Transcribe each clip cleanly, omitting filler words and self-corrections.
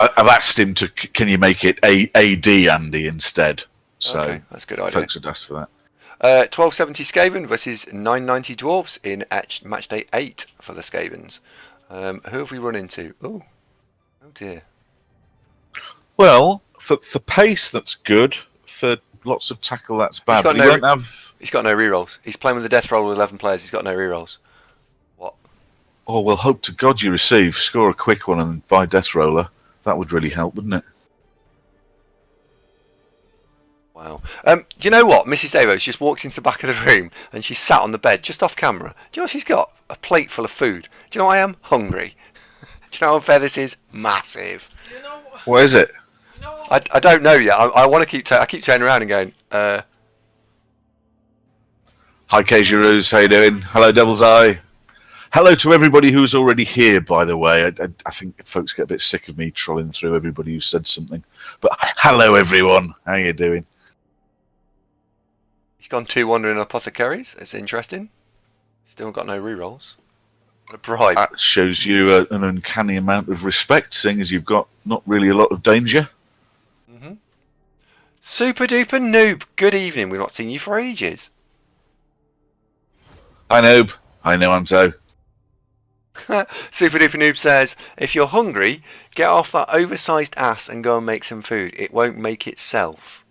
I've asked him to. Can you make it AD Andy instead? So Okay, that's a good idea. folks had asked for that. 1270 Skaven versus 990 Dwarves in match day 8 for the Skavens. Who have we run into? Oh dear. Well, for pace, that's good. For lots of tackle, that's bad. He's got no rerolls. He's playing with a death roll with 11 players. He's got no rerolls. What? Oh, well, hope to God you receive. Score a quick one and buy Death Roller. That would really help, wouldn't it? Wow. Do you know what? Mrs. Davos just walks into the back of the room and she's sat on the bed just off camera. Do you know what she's got? A plate full of food. Do you know I am? Hungry. Do you know how unfair this is? Massive. You know, What is it? you know what? I don't know yet. I want to keep. I keep turning around and going. Hi, Kejiroos. How you doing? Hello, Devil's Eye. Hello to everybody who's already here, by the way. I think folks get a bit sick of me trolling through everybody who said something. But hello, everyone. How you doing? He's gone 2 wandering apothecaries. It's interesting. Still got no rerolls. What a bribe. That shows you an uncanny amount of respect, seeing as you've got not really a lot of danger. Super duper noob. Good evening. We've not seen you for ages. Hi, Noob. Hi, No Anto. Super duper noob says, if you're hungry, get off that oversized ass and go and make some food. It won't make itself.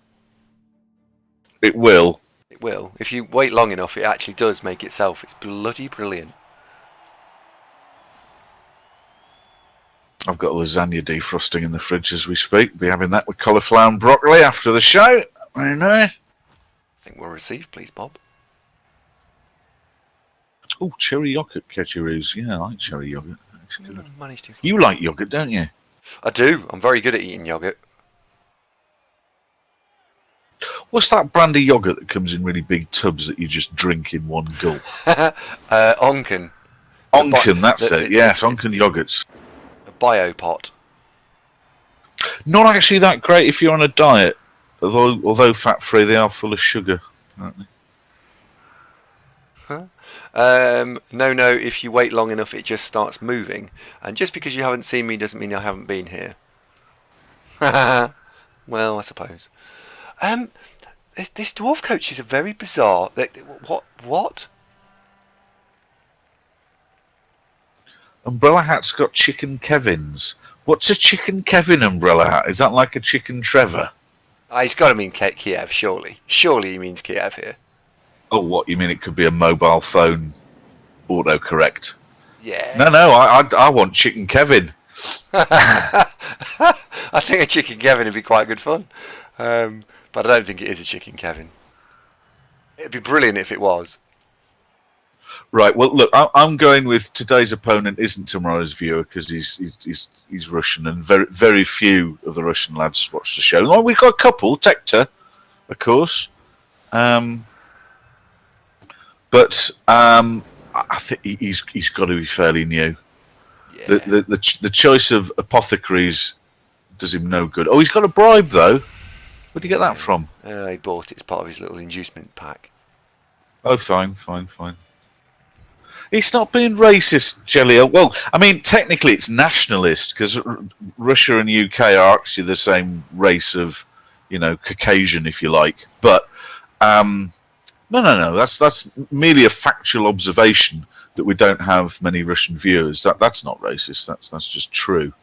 It will. It will. If you wait long enough, it actually does make itself. It's bloody brilliant. I've got lasagna defrosting in the fridge as we speak. Be having that with cauliflower and broccoli after the show. I know. I think we'll receive, please, Bob. Oh, cherry yogurt, Kejiroos. Yeah, I like cherry yogurt. It's good. Managed to. You like yogurt, don't you? I do. I'm very good at eating yogurt. What's that brand of yogurt that comes in really big tubs that you just drink in one gulp? Onken. Onken, that's it. Yes, Onken yogurts. A biopot. Not actually that great if you're on a diet. Although fat-free, they are full of sugar, apparently. No, if you wait long enough, it just starts moving. And just because you haven't seen me doesn't mean I haven't been here. Well, I suppose. This dwarf coach is a very bizarre. What? Umbrella Hat's got Chicken Kevins. What's a Chicken Kevin umbrella hat? Is that like a Chicken Trevor? He's got to mean Kiev, surely. Surely he means Kiev here. Oh, what? You mean it could be a mobile phone autocorrect? Yeah. No, I want Chicken Kevin. I think a Chicken Kevin would be quite good fun. But I don't think it is a Chicken Kevin. It'd be brilliant if it was. Right. Well, look, I'm going with today's opponent isn't tomorrow's viewer because he's Russian, and very few of the Russian lads watch the show. Well, we've got a couple, Tekta, of course, but I think he's got to be fairly new. Yeah. The choice of apothecaries does him no good. Oh, he's got a bribe though. Where'd you get that from? He bought it as part of his little inducement pack. Oh, fine. It's not being racist, Jelly. Well, I mean, technically it's nationalist because Russia and UK are actually the same race of, Caucasian, if you like. But no. That's merely a factual observation that we don't have many Russian viewers. That's not racist. That's just true.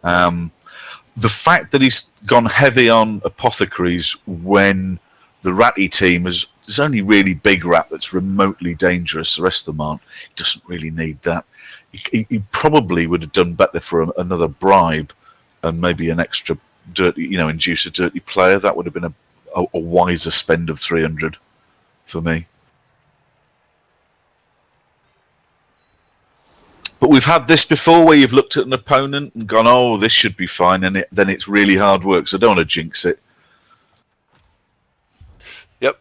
The fact that he's gone heavy on apothecaries when the ratty team there's only really big rat that's remotely dangerous. The rest of them aren't. He doesn't really need that. He probably would have done better for another bribe and maybe an extra dirty, induce a dirty player. That would have been a wiser spend of 300 for me. But we've had this before where you've looked at an opponent and gone, oh, this should be fine, and then it's really hard work, so I don't want to jinx it. Yep.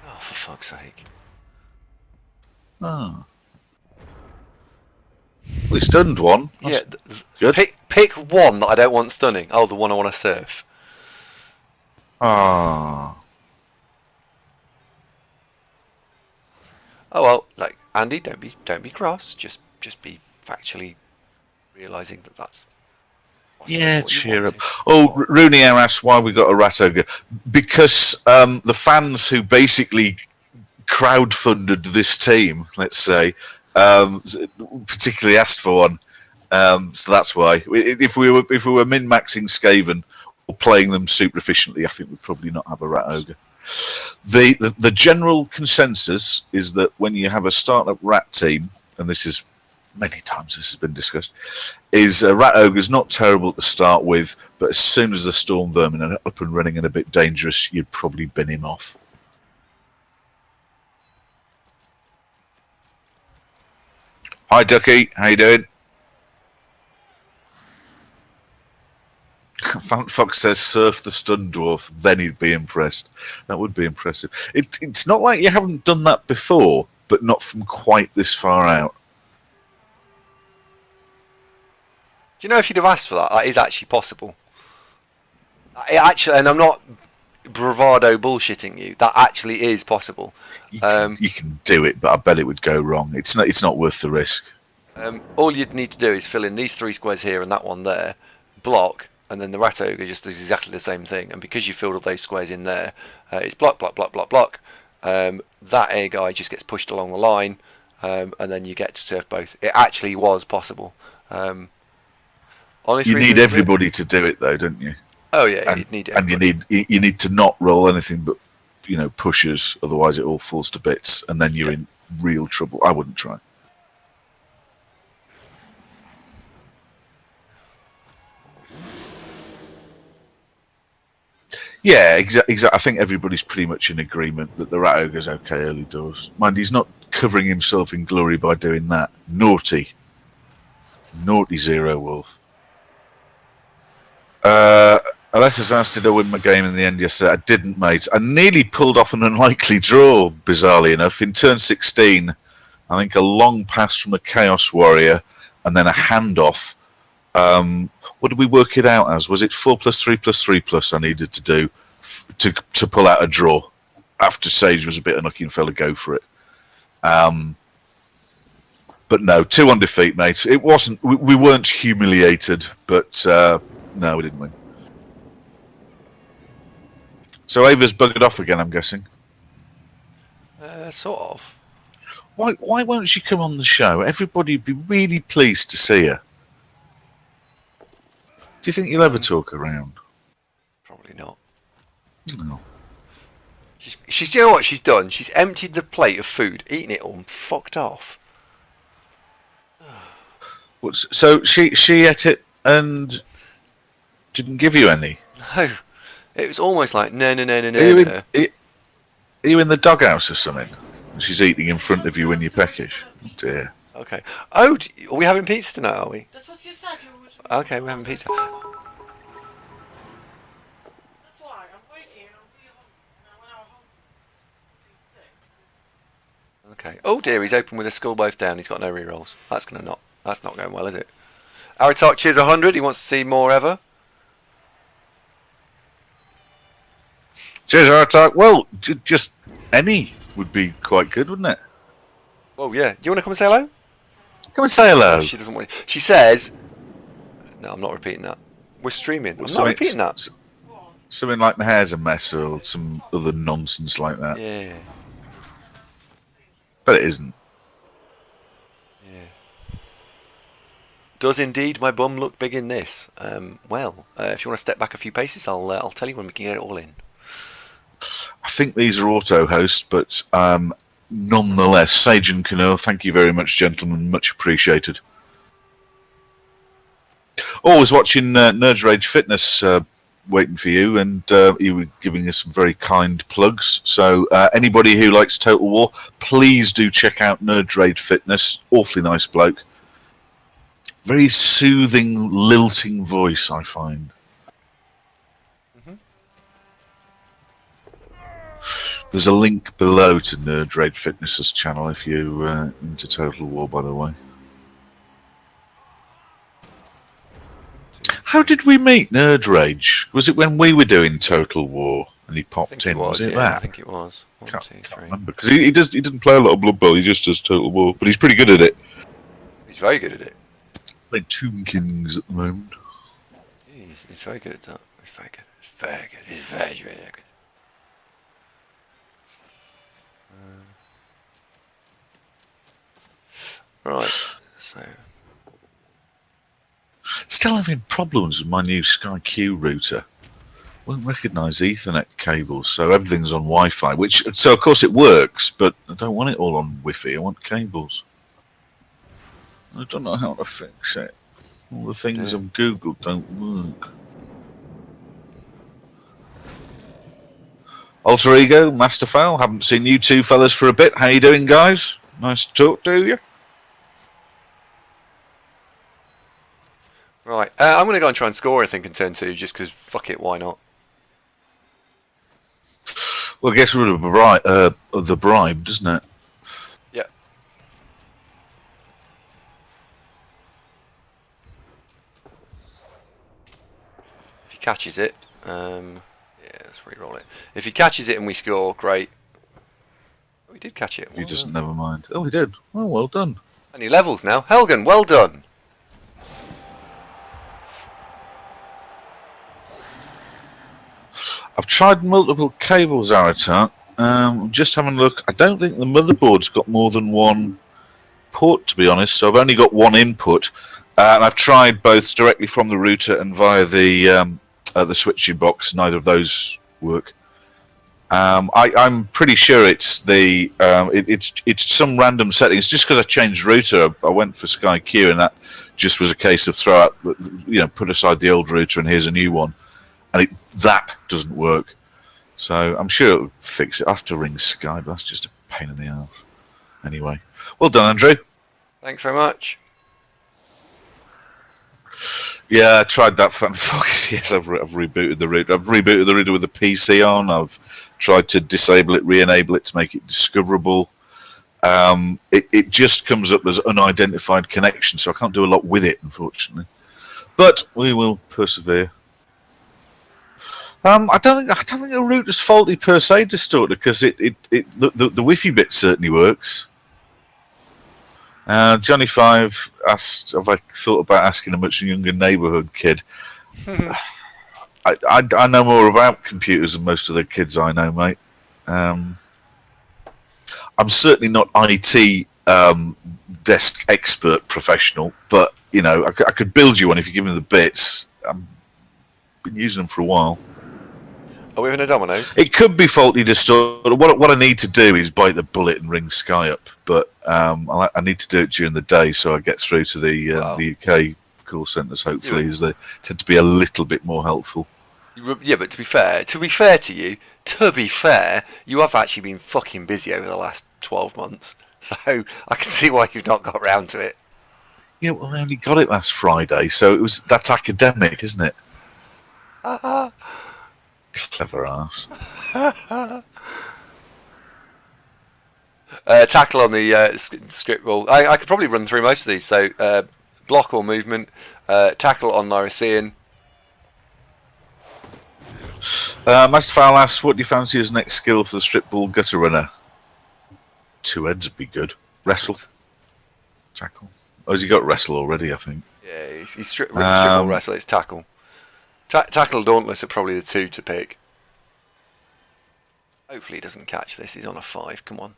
Oh, for fuck's sake. Oh. Well, he stunned one. That's good. Pick one that I don't want stunning. Oh, the one I want to surf. Ah. Oh well, like Andy, don't be cross. Just be factually realising that that's Yeah, what you cheer up. wanted. Oh, Rooney asked why we got a rat ogre. Because the fans who basically crowdfunded this team, let's say, particularly asked for one. So that's why. If we were min-maxing Skaven or playing them super efficiently, I think we'd probably not have a rat ogre. The general consensus is that when you have a startup rat team, and this is many times this has been discussed, is a rat ogre is not terrible to start with, but as soon as the storm vermin are up and running and a bit dangerous, you'd probably bin him off. Hi Ducky, how you doing? Fox says surf the stun dwarf, then he'd be impressed. That would be impressive. It's not like you haven't done that before, but not from quite this far out. Do you know if you'd have asked for that, that is actually possible. It actually, and I'm not bravado bullshitting you. That actually is possible. You can do it, but I bet it would go wrong. It's not worth the risk. All you'd need to do is fill in these 3 squares here and that one there, block, and then the rat ogre just does exactly the same thing. And because you filled all those squares in there, it's block, block, block, block, block. That air guy just gets pushed along the line, and then you get to surf both. It actually was possible. You need everybody to do it, though, don't you? Oh yeah, and, you'd need everybody. And you need to not roll anything but pushers, otherwise it all falls to bits, and then you're in real trouble. I wouldn't try. Yeah, exactly. I think everybody's pretty much in agreement that the rat ogre's okay early doors. Mind, he's not covering himself in glory by doing that. Naughty Zero Wolf. Alessa's asked, did I win my game in the end yesterday? I didn't, mate. I nearly pulled off an unlikely draw, bizarrely enough. In turn 16, I think a long pass from a Chaos Warrior and then a handoff. What did we work it out as? Was it 4+3+3+ I needed to do to pull out a draw? After Sage was a bit unlucky and fell to go for it. But no, 2 on defeat, mate. It wasn't. We weren't humiliated, but no, we didn't win. So Ava's buggered off again, I'm guessing. Sort of. Why won't she come on the show? Everybody would be really pleased to see her. Do you think you'll ever talk around? Probably not. No. She's you know what she's done? She's emptied the plate of food, eaten it all, and fucked off. So she ate it and didn't give you any? No. It was almost like, no. Are you in the doghouse or something? She's eating in front of you when you're peckish. Oh dear. Okay. Oh, are we having pizza tonight, are we? That's what you said. Okay, we're having pizza. That's why I'm waiting. I'm really hungry. And when I'm hungry, Okay. Oh dear, he's open with a skull both down. He's got no rerolls. That's not going well, is it? Aratok, cheers 100. He wants to see more ever. Cheers, Aratok. Well, just any would be quite good, wouldn't it? Oh yeah. You want to come and say hello? Come and say hello. She doesn't want. She says. No, I'm not repeating that. We're streaming. I'm not repeating that. Something like my hair's a mess or some other nonsense like that. Yeah. But it isn't. Yeah. Does indeed my bum look big in this? Well, if you want to step back a few paces, I'll tell you when we can get it all in. I think these are auto hosts, but nonetheless, Sage and Canal, thank you very much, gentlemen. Much appreciated. Always watching Nerd Rage Fitness, waiting for you, and you were giving us some very kind plugs. So anybody who likes Total War, please do check out Nerd Rage Fitness. Awfully nice bloke. Very soothing, lilting voice, I find. There's a link below to Nerd Rage Fitness's channel if you're into Total War, by the way. How did we meet Nerd Rage? Was it when we were doing Total War and he I popped think in? it was. Was it Yeah, that? I think it was. One, Can't, two, can't three. remember because he doesn't play a lot of Blood Bowl. He just does Total War, but he's pretty good at it. He's very good at it. Playing Tomb Kings at the moment. He's very good at that. He's very good. He's very good. He's very, very good. Right. So. Still having problems with my new Sky Q router. Won't recognise Ethernet cables, so everything's on Wi-Fi. So of course it works, but I don't want it all on Wi-Fi. I want cables. I don't know how to fix it. All the things I've googled don't work. Alter Ego, Masterfowl. Haven't seen you two fellas for a bit. How you doing, guys? Nice to talk to you. Right. I'm going to go and try and score, I think, in turn 2, just because, fuck it, why not? Well, it gets rid of the bribe, doesn't it? Yeah. If he catches it, yeah, let's re-roll it. If he catches it and we score, great. Oh, he did catch it. He doesn't, never mind. Oh, he did. Oh, well done. And he levels now. Helgen, well done. I've tried multiple cables, Aratat. Just having a look. I don't think the motherboard's got more than one port, to be honest. So I've only got one input, and I've tried both directly from the router and via the switching box. Neither of those work. I'm pretty sure it's it's some random setting. It's just because I changed router. I went for Sky Q, and that just was a case of throw out, put aside the old router and here's a new one. And that doesn't work. So I'm sure it'll fix it. I have to ring Sky, but that's just a pain in the ass. Anyway, well done, Andrew. Thanks very much. Yeah, I tried that fun focus. Yes, I've rebooted the router. I've rebooted the router with the PC on. I've tried to disable it, re-enable it to make it discoverable. It just comes up as unidentified connection, so I can't do a lot with it, unfortunately. But we will persevere. I don't think the router's faulty per se, Distorted, because the Wi-Fi bit certainly works. Johnny Five asked, have I thought about asking a much younger neighbourhood kid? I know more about computers than most of the kids I know, mate. I'm certainly not IT desk expert professional, but I could build you one if you give me the bits. I've been using them for a while. Are we having a Domino's? It could be faulty Distorted. What I need to do is bite the bullet and ring Sky up, but I need to do it during the day so I get through to the UK call centres. Hopefully, as they tend to be a little bit more helpful. Yeah, but to be fair to you, you have actually been fucking busy over the last 12 months. So I can see why you've not got round to it. Yeah, well, I only got it last Friday, so that's academic, isn't it? Clever ass. Tackle on the script roll. I could probably run through most of these. So block or movement, tackle on Lyracean. Master Fowl asks, what do you fancy as next skill for the strip ball gutter runner? 2 heads would be good. Wrestle. Tackle. Oh, has he got wrestle already, I think? Yeah, he's strip ball wrestle, it's tackle. Tackle Dauntless are probably the 2 to pick. Hopefully he doesn't catch this. He's on a 5. Come on.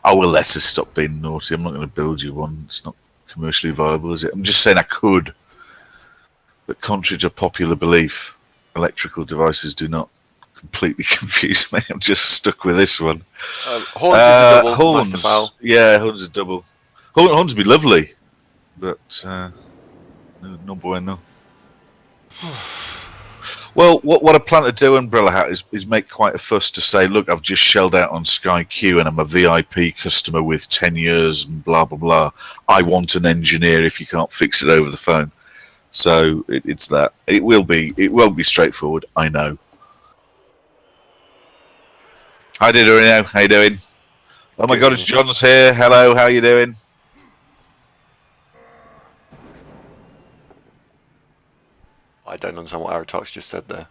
Oh, well, let's just stop being naughty. I'm not going to build you one. It's not commercially viable, is it? I'm just saying I could. But contrary to popular belief, electrical devices do not completely confuse me. I'm just stuck with this one. Horns is a double. Horns. Master Fowl. Yeah, horns are double. Horns would be lovely. But, no bueno. Well, what I plan to do, Umbrella Hat, is make quite a fuss to say, look, I've just shelled out on Sky Q and I'm a VIP customer with 10 years and blah, blah, blah. I want an engineer if you can't fix it over the phone. So it's that. It won't be straightforward, I know. Hi, Didorino. How you doing? Oh my God, it's John's here. Hello, how you doing? I don't understand what Aerotox just said there.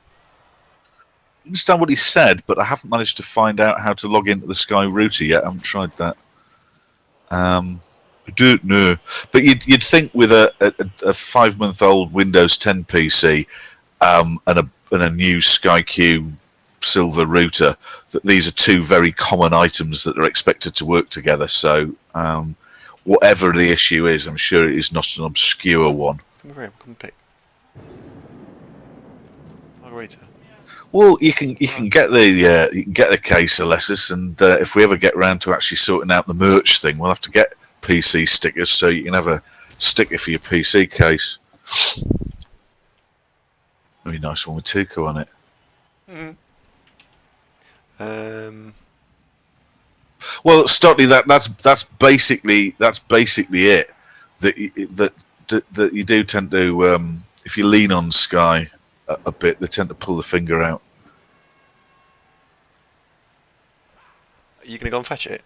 I understand what he said, but I haven't managed to find out how to log into the Sky router yet. I haven't tried that. I don't know. But you'd think with a 5-month-old Windows 10 PC and a new SkyQ Silver router that these are two very common items that are expected to work together. So whatever the issue is, I'm sure it is not an obscure one. Come over here, come and pick. Margarita. Well, you can get the case, Alessis, and if we ever get around to actually sorting out the merch thing, we'll have to get PC stickers so you can have a sticker for your PC case. Really nice one with Tuco on it. Well, Stotley, that's basically it. That you do tend to if you lean on Sky a bit, they tend to pull the finger out. Are you going to go and fetch it?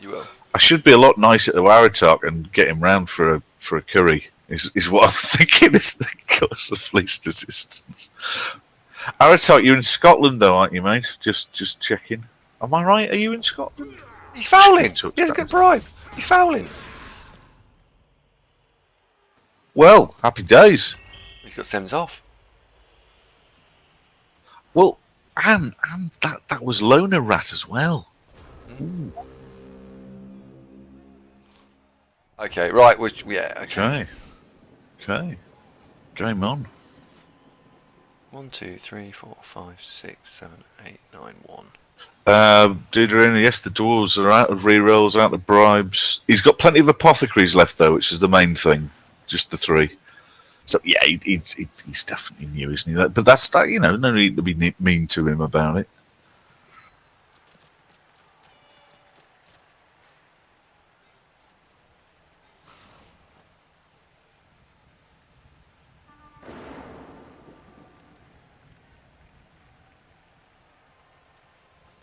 You will. I should be a lot nicer to Aratok and get him round for a curry. Is what I'm thinking. Is the cause of least resistance. Aratok, you're in Scotland though, aren't you, mate? Just checking. Am I right? Are you in Scotland? He's fouling. He has a good bribe. He's fouling. Well, happy days. He's got Sems off. Well, and that was Loner Rat as well. Mm. Okay, right. Okay. Game on. 1, 2, 3, 4, 5, 6, 7, 8, 9, 1. Dudrin, yes, the dwarves are out of rerolls, out of bribes. He's got plenty of apothecaries left though, which is the main thing. Just the 3. So yeah, he's definitely new, isn't he? But that's that. No need to be mean to him about it.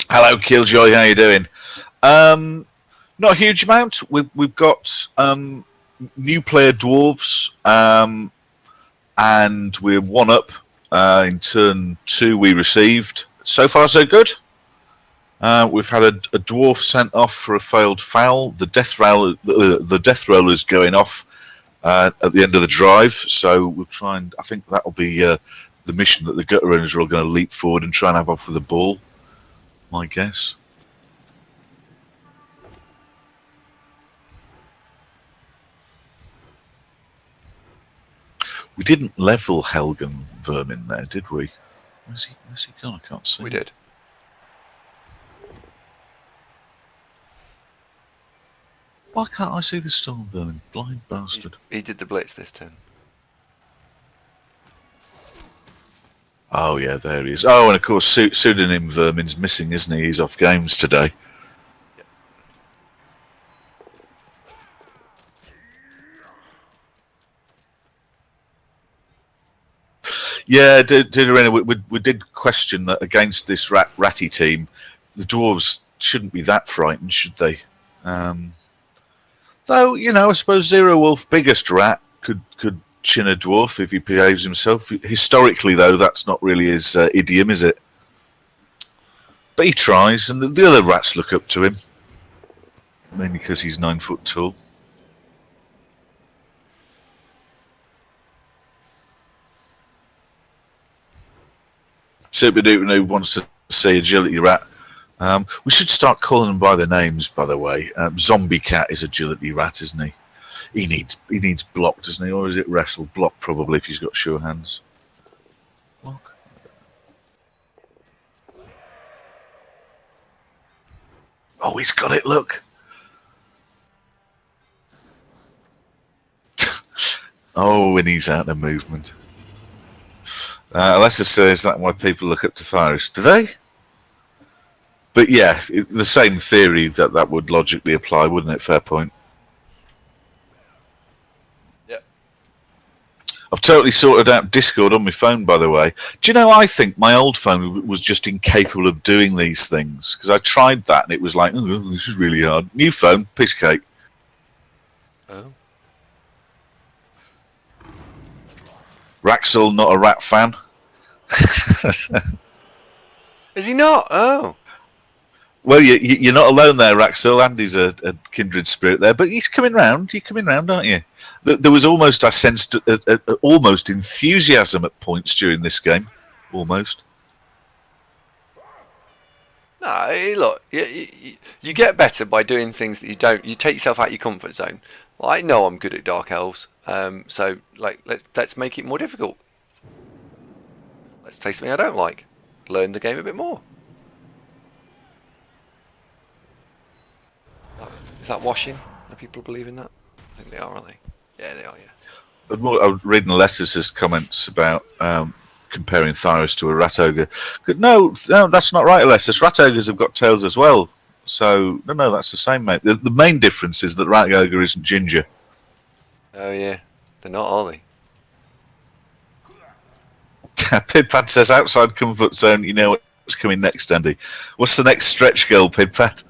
Hello, Killjoy. How you doing? Not a huge amount. We've got new player dwarves, and we're 1 up in turn 2. We received so far so good. We've had a dwarf sent off for a failed foul. The death roller is going off at the end of the drive. So we'll try and I think that'll be the mission that the gutter runners are all going to leap forward and try and have off with the ball. My guess. We didn't level Helgen Vermin there, did we? Where's he gone? I can't see. We did. Why can't I see the Storm Vermin? Blind bastard. He did the blitz this turn. Oh yeah, there he is. Oh, and of course, Pseudonym Vermin's missing, isn't he? He's off games today. Yep. Yeah, we did question that against this ratty team, the dwarves shouldn't be that frightened, should they? Though, I suppose Zero Wolf, biggest rat, could chin a dwarf if he behaves himself. Historically, though, that's not really his idiom, is it? But he tries, and the other rats look up to him, mainly because he's 9 foot tall. Super Duper who wants to say agility rat. We should start calling them by their names, by the way. Zombie Cat is agility rat, isn't he? He needs block, doesn't he? Or is it wrestle? Block, probably, if he's got sure hands. Block. Oh, he's got it, look. Oh, and he's out of movement. Alessa says that why people look up to Thyris. Do they? But yeah, the same theory that would logically apply, wouldn't it? Fair point. Yep. I've totally sorted out Discord on my phone, by the way. Do you know, I think my old phone was just incapable of doing these things. Because I tried that and it was like, oh, this is really hard. New phone, piece of cake. Oh. Raxel, not a rat fan. Is he not? Oh. Well, you're not alone there, Raxel. Andy's a kindred spirit there, but he's coming round. You're coming round, aren't you? There was almost, I sensed, almost enthusiasm at points during this game. Almost. No, look, you get better by doing things that you don't. You take yourself out of your comfort zone. Well, I know I'm good at Dark Elves, so like let's make it more difficult. Let's take something I don't like. Learn the game a bit more. Is that washing? Are people believing that? I think they are, aren't they? Yeah, they are. Yeah. I was reading Alessius's comments about comparing Thyros to a rat ogre. No, that's not right, Alessius. Rat ogres have got tails as well. So no, that's the same, mate. The main difference is that rat ogre isn't ginger. Oh yeah, they're not, are they? Pidpad says outside comfort zone. You know what's coming next, Andy? What's the next stretch goal, Pidpad?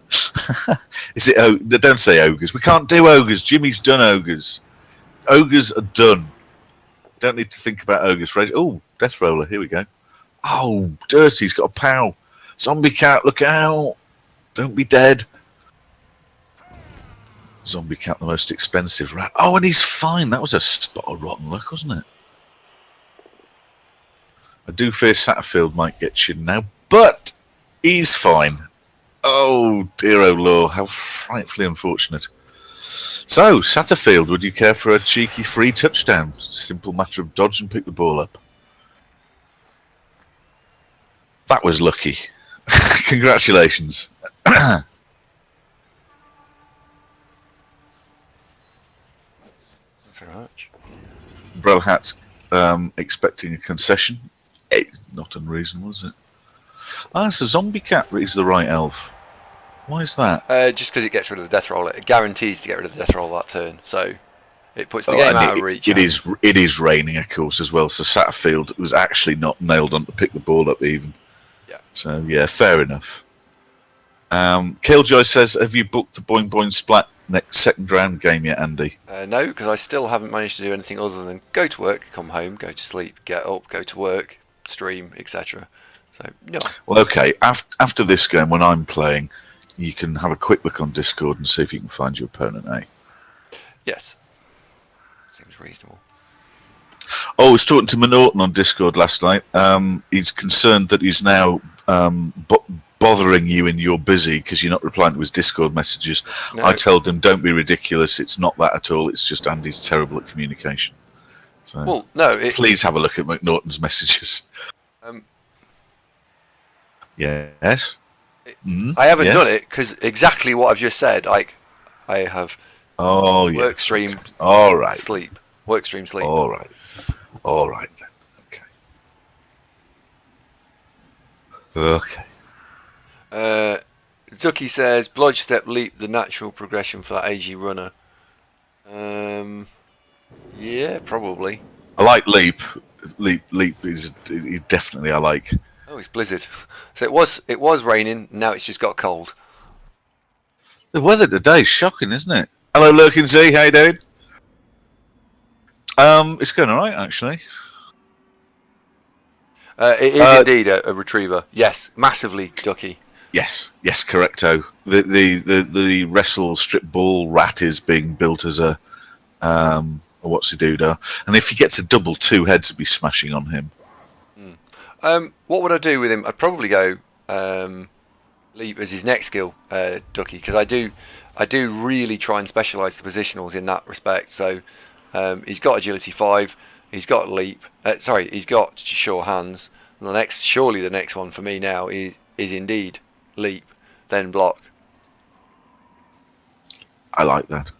Is it? Oh, don't say ogres. We can't do ogres. Jimmy's done ogres. Ogres are done. Don't need to think about ogres. Oh, death roller. Here we go. Oh, dirty's got a pow. Zombie cat, look out! Don't be dead. Zombie cat, the most expensive rat. Oh, and he's fine. That was a spot of rotten luck, wasn't it? I do fear Satterfield might get chinned now, but he's fine. Oh, dear oh law, how frightfully unfortunate. So, Satterfield, would you care for a cheeky free touchdown? Simple matter of dodge and pick the ball up. That was lucky. Congratulations. Thanks very much. Brohat's expecting a concession. Not unreasonable, is it? Ah, it's a zombie cat, but he's the right elf. Why is that? Just because it gets rid of the death roll. It guarantees to get rid of the death roll that turn. So it puts the game out of reach. It is raining, of course, as well. So Satterfield was actually not nailed on to pick the ball up even. Yeah. So, yeah, fair enough. Killjoy says, have you booked the Boing Boing Splat next second round game yet, Andy? No, because I still haven't managed to do anything other than go to work, come home, go to sleep, get up, go to work, stream, etc. So, no. Well, okay. After this game, when I'm playing, you can have a quick look on Discord and see if you can find your opponent, eh? Yes. Seems reasonable. Oh, I was talking to Norton on Discord last night. He's concerned that he's now bothering you and you're busy because you're not replying to his Discord messages. No. I told him, don't be ridiculous. It's not that at all. It's just Andy's terrible at communication. So, well, no. Please have a look at McNaughton's messages. Yes. I haven't done it because exactly what I've just said. I have work, stream, all right, sleep, work, stream, sleep. All right then. Okay. Zuki says Blodge Step Leap, the natural progression for that AG runner. Yeah, probably. I like Leap. Leap is definitely I like. Oh, it's blizzard. So it was raining. Now it's just got cold. The weather today is shocking, isn't it? Hello, Lurkin Z. How you doing? It's going all right, actually. It is indeed a retriever. Yes, massively ducky. Yes, correcto. The wrestle strip ball rat is being built as a what's he doodah, and if he gets a double, two heads would be smashing on him. What would I do with him? I'd probably go Leap as his next skill, Ducky, because I do really try and specialise the positionals in that respect. So he's got agility 5, he's got Leap. He's got sure hands. And surely the next one for me now is indeed Leap, then block. I like that.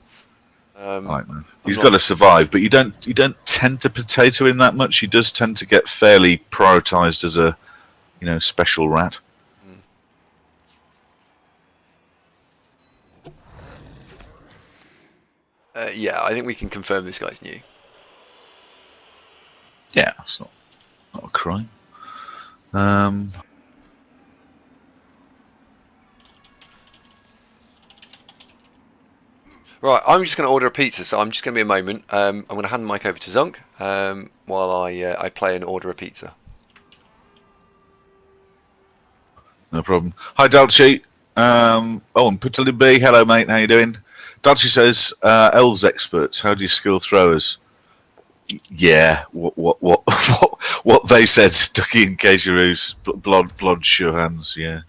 He's got to survive, but you don't tend to potato him that much. He does tend to get fairly prioritised as a special rat. Yeah, I think we can confirm this guy's new. Yeah, it's not a crime. Right, I'm just going to order a pizza, so I'm just going to be a moment. I'm going to hand the mic over to Zunk while I play and order a pizza. No problem. Hi, Dulce. And Puttily B. Hello, mate. How you doing? Dulce says, elves experts. How do you skill throwers? Yeah, what they said, Ducky and Kejaroos, blood sure hands, yeah.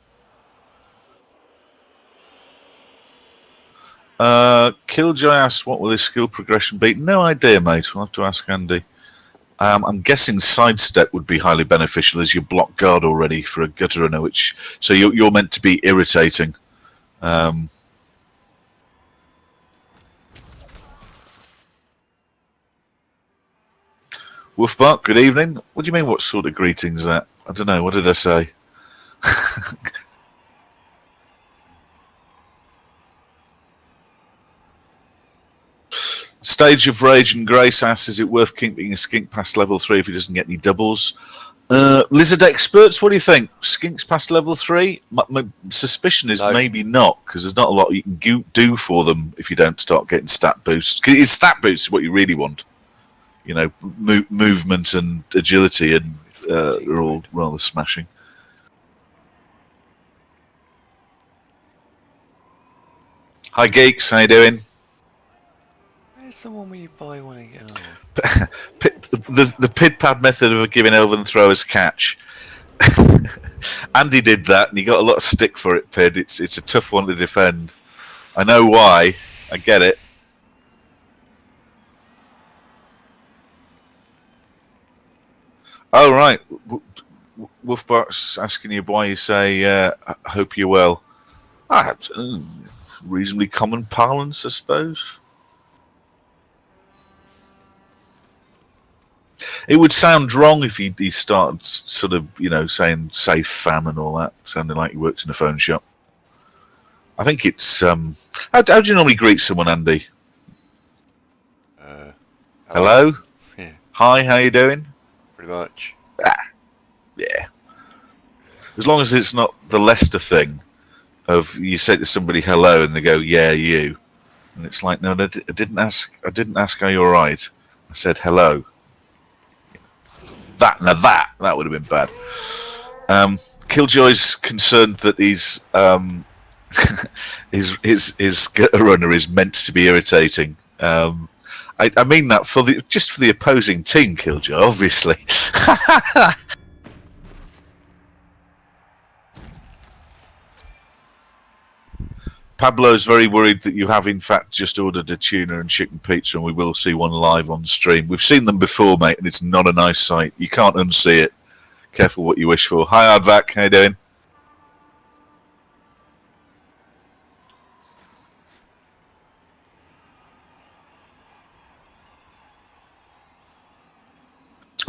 Killjoy asks, what will his skill progression be? No idea, mate. We'll have to ask Andy. I'm guessing sidestep would be highly beneficial as you block guard already for a gutter runner, so you're meant to be irritating. Wolfbark, good evening. What do you mean, what sort of greetings that? I don't know, what did I say? Stage of Rage and Grace asks, is it worth keeping a skink past level 3 if he doesn't get any doubles? Lizard experts, what do you think? Skinks past level 3? My suspicion is maybe not, because there's not a lot you can do for them if you don't start getting stat boosts. Because stat boosts is what you really want. You know, movement and agility and are all rather smashing. Hi, geeks. How you doing? Where's the one where you buy one and get another? The pid pad method of giving elven throwers catch. Andy did that, and he got a lot of stick for it. Pid, it's a tough one to defend. I know why. I get it. Oh right, Wolfbark's asking you why you say I hope you're well. Reasonably common parlance, I suppose. It would sound wrong if he started sort of, saying safe fam and all that, sounding like he worked in a phone shop. I think it's how do you normally greet someone, Andy? Hello? Yeah. Hi, how you doing? Pretty much. Yeah. As long as it's not the Leicester thing of you say to somebody hello and they go, yeah, you. And it's like, no, I didn't ask are you all right? I said hello. That would have been bad. Killjoy's concerned that his gutter runner is meant to be irritating. I mean that for the opposing team, Killjoy, obviously. Pablo's very worried that you have in fact just ordered a tuna and chicken pizza, and we will see one live on stream. We've seen them before, mate, and it's not a nice sight. You can't unsee it. Careful what you wish for. Hi, Ardvac. How you doing?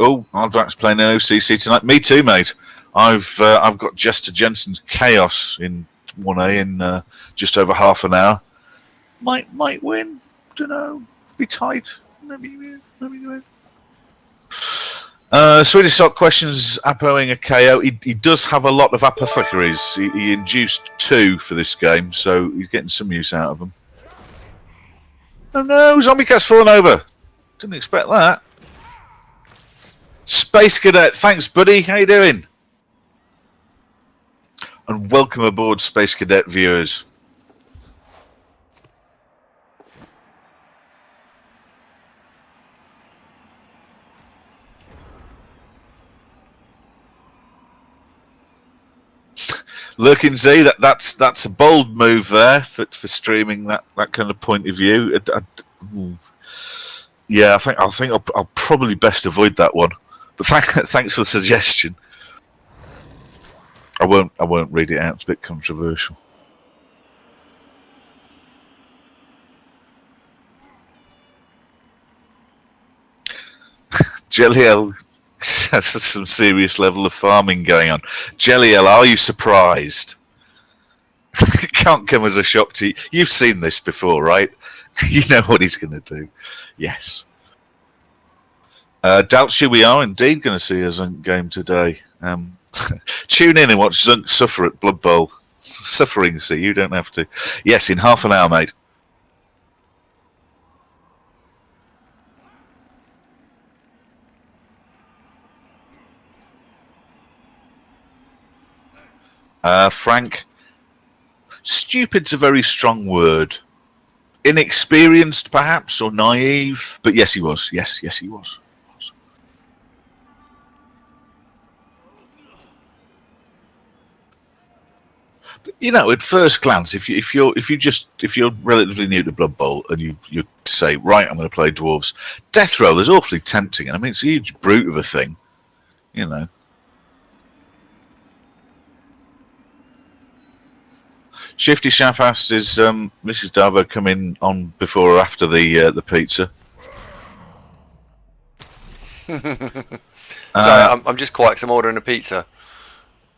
Oh, Ardvac's playing an OCC tonight. Me too, mate. I've got Jester Jensen's Chaos in 1A in just over half an hour. Might win. Don't know. Be tight. Maybe win. Swedish Sock questions Apoing a KO. He does have a lot of apothecaries. He induced 2 for this game, so he's getting some use out of them. Oh no, Zombie Cat's fallen over. Didn't expect that. Space Cadet, thanks buddy. How you doing? And welcome aboard, Space Cadet viewers. Lurking Z, that's a bold move there for streaming that kind of point of view. Yeah, I think I'll probably best avoid that one. But thanks for the suggestion. I won't read it out. It's a bit controversial. Jelliel has some serious level of farming going on. Jelliel, are you surprised? It can't come as a shock to you. You've seen this before, right? You know what he's going to do. Yes. Dalsha, we are indeed going to see a Zunk game today. Tune in and watch Zunk suffer at Blood Bowl. Suffering, see, you don't have to. Yes, in half an hour, mate. Frank, stupid's a very strong word. Inexperienced, perhaps, or naive. But yes, he was. Yes, he was. You know, at first glance, if you're relatively new to Blood Bowl and you say, right, I'm going to play dwarves, Death Roll is awfully tempting, and I mean it's a huge brute of a thing, you know. Shifty Shaft asks, is Mrs. Darvo coming on before or after the pizza? Sorry, I'm just quiet because I'm ordering a pizza.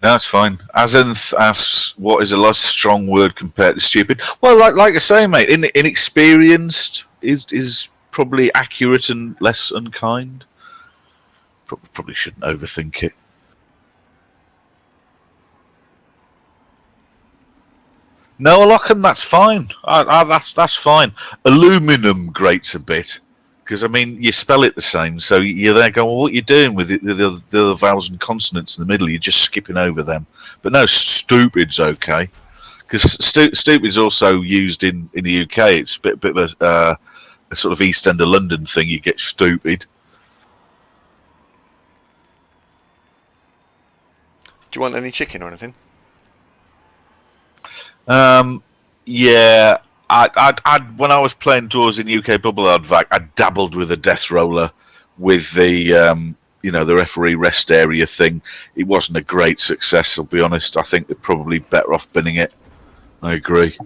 No, it's fine. Azenth asks, what is a less strong word compared to stupid? Well, like I say, mate, inexperienced is probably accurate and less unkind. Probably shouldn't overthink it. No, Locken, that's fine. That's fine. Aluminum grates a bit. Because, I mean, you spell it the same, so you're there going, well, what are you doing with the other vowels and consonants in the middle? You're just skipping over them. But no, stupid's okay. Because stupid's also used in the UK. It's a bit of a sort of East End of London thing. You get stupid. Do you want any chicken or anything? Yeah. I'd when I was playing dwarves in UK Bubble Hardvac, I dabbled with a death roller with the the referee rest area thing. It wasn't a great success, I'll be honest. I think they're probably better off binning it. I agree.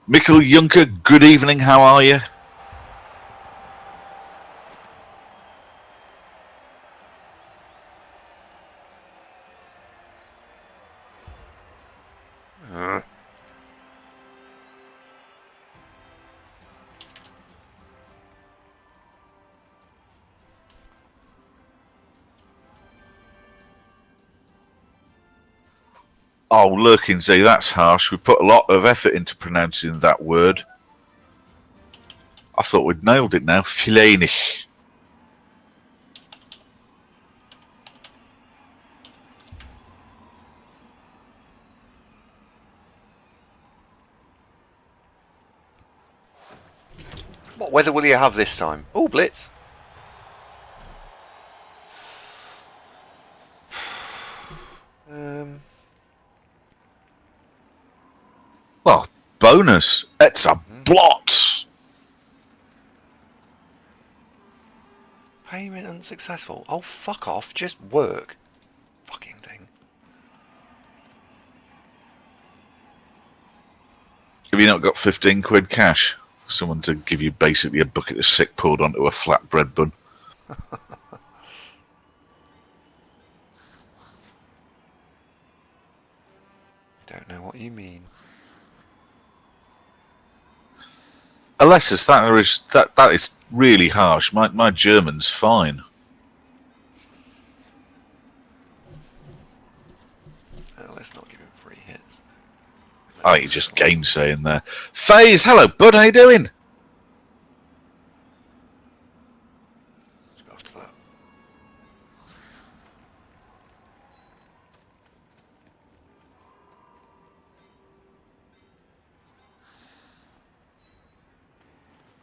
Mikkel Juncker, good evening, how are you? Oh, lurking Z, that's harsh. We put a lot of effort into pronouncing that word. I thought we'd nailed it now. Filenig. What weather will you have this time? Oh, Blitz. Well, bonus. It's a blot. Payment unsuccessful. Oh, fuck off. Just work. Fucking thing. Have you not got 15 quid cash? For someone to give you basically a bucket of sick poured onto a flat bread bun. Don't know what you mean. Alessis, that is really harsh. My German's fine. Let's not give him free hits. I think you're just gainsaying there. FaZe, hello bud, how you doing? Let's go after that.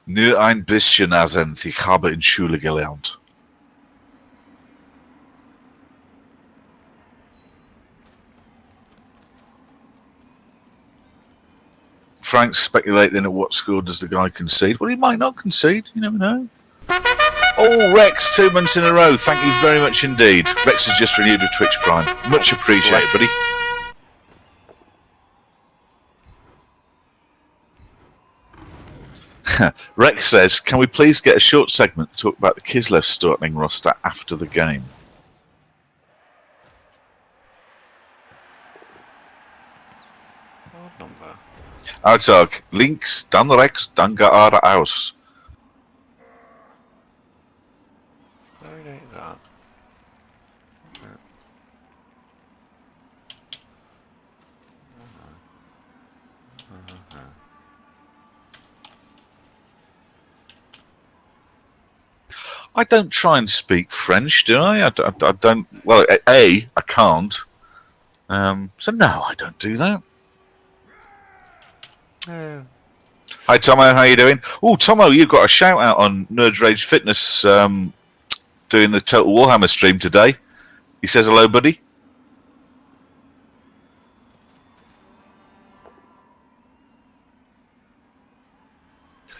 Nur ein bisschen Azenth. Ich habe in Schule gelernt. Frank's speculating at what score does the guy concede. Well, he might not concede. You never know. Oh, Rex, 2 months in a row. Thank you very much indeed. Rex has just renewed with Twitch Prime. Much appreciated, buddy. Rex says, can we please get a short segment to talk about the Kislev starting roster after the game? Odd number. Uitzag, links, dan rechts, dan gaat aus. Validate that. I don't try and speak French, do I? I don't. Well, I can't. So no, I don't do that. Hi, Tomo. How you doing? Oh, Tomo, you've got a shout out on Nerd Rage Fitness doing the Total Warhammer stream today. He says hello, buddy.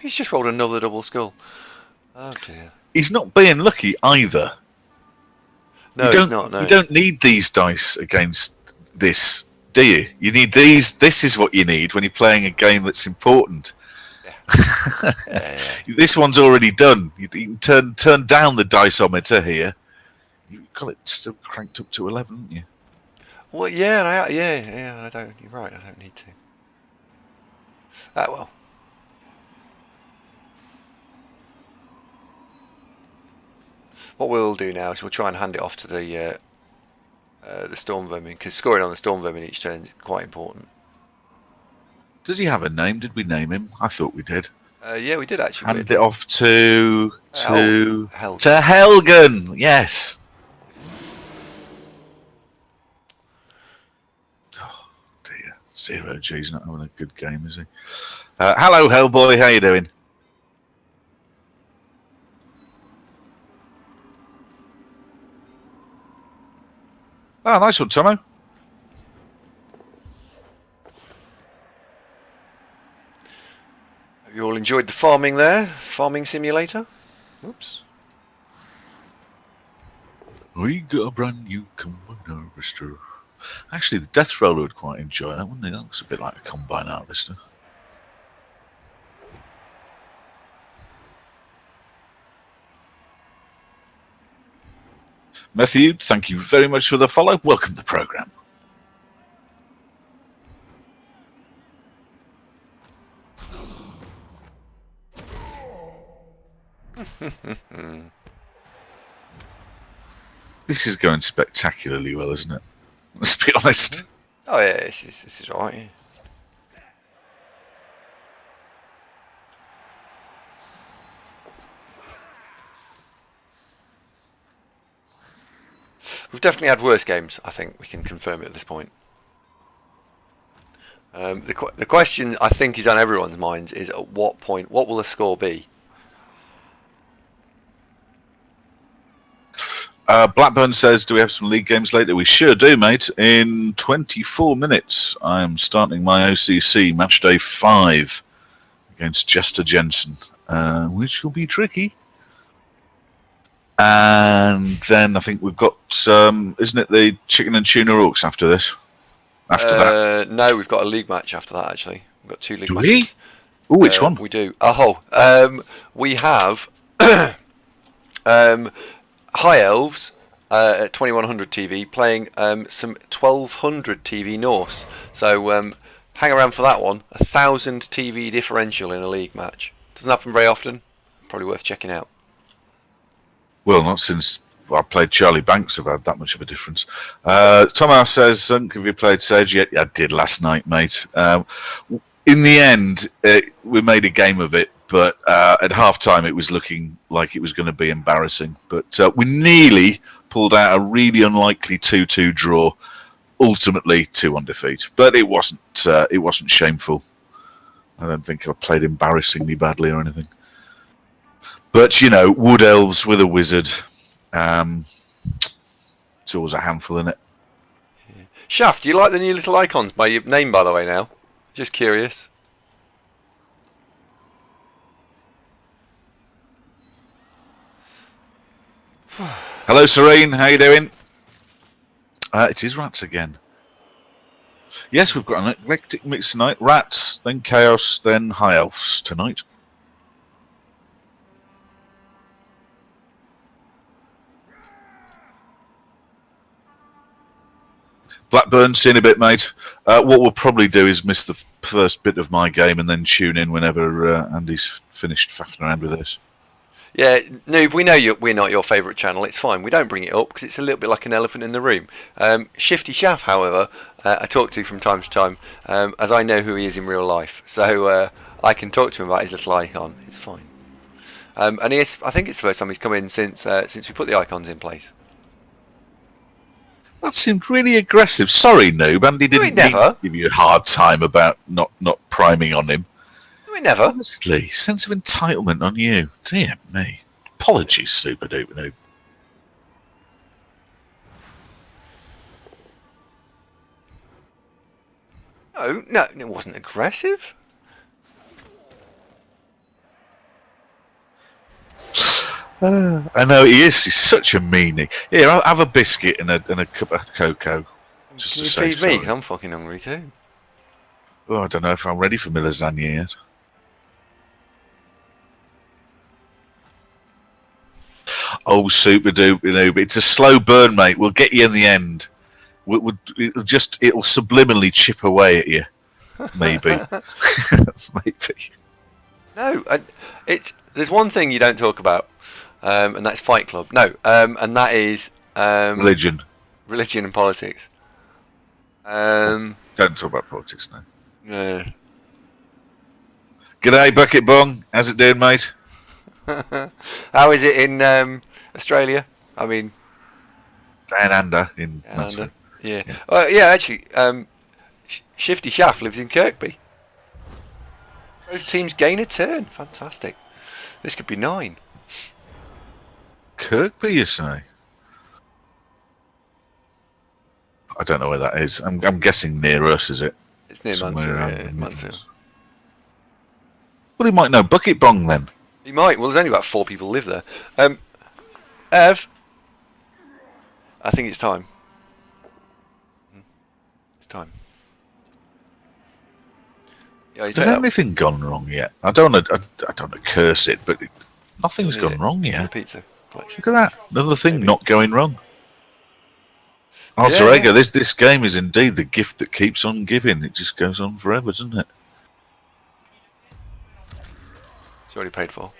He's just rolled another double skull. Oh dear. He's not being lucky either. No, he's not. No. You don't need these dice against this, do you? You need these. This is what you need when you're playing a game that's important. Yeah. This one's already done. You can turn down the diceometer here. You've got it still cranked up to 11, haven't you? Well, yeah. I don't. You're right. I don't need to. Well. What we'll do now is we'll try and hand it off to the Storm Vermin, because scoring on the Storm Vermin each turn is quite important. Does he have a name? Did we name him? I thought we did. Yeah, we did actually. Hand it off to Helgen. Yes. Oh dear, 0G's not having a good game, is he? Hello, Hellboy. How you doing? Oh, nice one, Tomo. Have you all enjoyed the farming there? Farming simulator? Oops. We got a brand new combine harvester. Actually, the Death Roller would quite enjoy that, wouldn't he? That looks a bit like a combine harvester. Matthew, thank you very much for the follow. Welcome to the programme. This is going spectacularly well, isn't it? Let's be honest. Oh yeah, this is alright. Yeah. We've definitely had worse games. I think we can confirm it at this point. The question I think is on everyone's minds is at what point, what will the score be? Blackburn says, do we have some league games later? We sure do, mate. In 24 minutes, I'm starting my OCC match day 5 against Jester Jensen, which will be tricky. And then I think we've got, isn't it the Chicken and Tuna Orcs after this? After that? No, we've got a league match after that, actually. We've got 2 league Do matches. we? Ooh, which one? We do. We have High Elves at 2100 TV playing some 1200 TV Norse. So hang around for that one. 1000 TV differential in a league match. Doesn't happen very often. Probably worth checking out. Well, not since I played Charlie Banks have had that much of a difference. Thomas says, have you played Sage yet? Yeah, I did last night, mate. In the end, we made a game of it, but at half-time it was looking like it was going to be embarrassing. But we nearly pulled out a really unlikely 2-2 draw, ultimately 2-1 defeat. But it wasn't shameful. I don't think I played embarrassingly badly or anything. But, you know, Wood Elves with a wizard. It's always a handful, isn't it? Yeah. Shaft, do you like the new little icons by your name, by the way, now? Just curious. Hello, Serene. How you doing? It is Rats again. Yes, we've got an eclectic mix tonight. Rats, then Chaos, then High Elves tonight. Blackburn, see you in a bit, mate. What we'll probably do is miss the first bit of my game and then tune in whenever Andy's finished faffing around with this. Yeah, Noob, we know we're not your favourite channel. It's fine. We don't bring it up because it's a little bit like an elephant in the room. Shifty Shaft, however, I talk to from time to time, as I know who he is in real life. So I can talk to him about his little icon. It's fine. And I think it's the first time he's come in since we put the icons in place. That seemed really aggressive. Sorry, noob. Andy No, he didn't mean never. to give you a hard time about not priming on him. No, he never. Honestly, sense of entitlement on you. Dear me. Apologies, super duper noob. No, it wasn't aggressive. I know he is. He's such a meanie. Here, I'll have a biscuit and a cup of cocoa. Just Can to you say feed me? sorry. Because I'm fucking hungry too. Oh, I don't know if I'm ready for my lasagna yet. Oh, super duper noob. It's a slow burn, mate. We'll get you in the end. It'll subliminally chip away at you. Maybe. Maybe. No, there's one thing you don't talk about, and that's Fight Club. No, and that is Religion. religion and politics. Don't talk about politics now. No. G'day, Bucket Bong. How's it doing, mate? How is it in Australia? I mean, Down under in down Mansfield. under. Yeah. Yeah, actually, Shifty Shaft lives in Kirkby. Both teams gain a turn. Fantastic. This could be 9. Kirkby, you say? I don't know where that is. I'm guessing near us, is it? It's near Somewhere Mansfield. around Yeah, the Mansfield. Midlands. Well, he might know Bucket Bong then. He might. Well, there's only about 4 people live there. Ev, I think it's time. It's time. Yeah, Has anything gone wrong yet? I don't want to curse it, but nothing's gone wrong yet. Pizza collection. Look at that. Another thing Maybe. not going wrong. Alter Ego, this game is indeed the gift that keeps on giving. It just goes on forever, doesn't it? It's already paid for.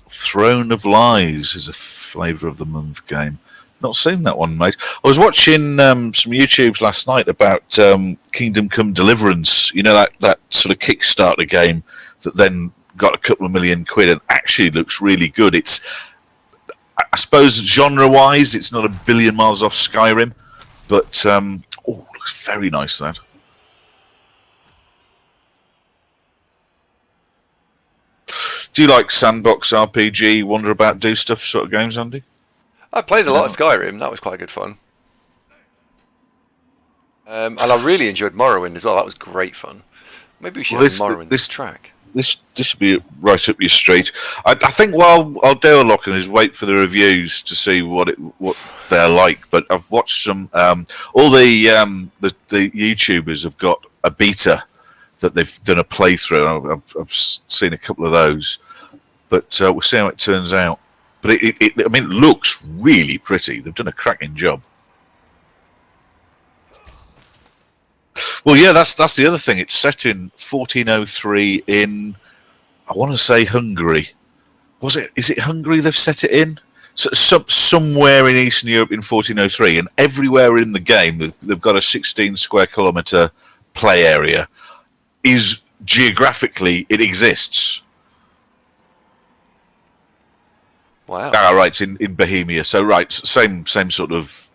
Throne of Lies is a flavour of the month game. Not seen that one, mate. I was watching some YouTubes last night about Kingdom Come Deliverance. You know, that sort of Kickstarter game that then got a couple of £1 million and actually looks really good. It's, I suppose, genre-wise, it's not a billion miles off Skyrim, but looks very nice, that. Do you like sandbox RPG, wander about, do stuff sort of games, Andy? I played a lot of Skyrim. That was quite good fun. And I really enjoyed Morrowind as well. That was great fun. Maybe we should have Morrowind this track. This would be right up your street. I think what I'll do a look and is wait for the reviews to see what they're like. But I've watched some. All the YouTubers have got a beta that they've done a playthrough. I've seen a couple of those, but we'll see how it turns out. But it looks really pretty. They've done a cracking job. Well, yeah, that's the other thing. It's set in 1403 in, I want to say, Hungary. Is it Hungary they've set it in? So, somewhere in Eastern Europe in 1403, and everywhere in the game they've got a 16 square kilometre play area. Is geographically it exists. Wow. Ah, right, it's in Bohemia. So, right, same sort of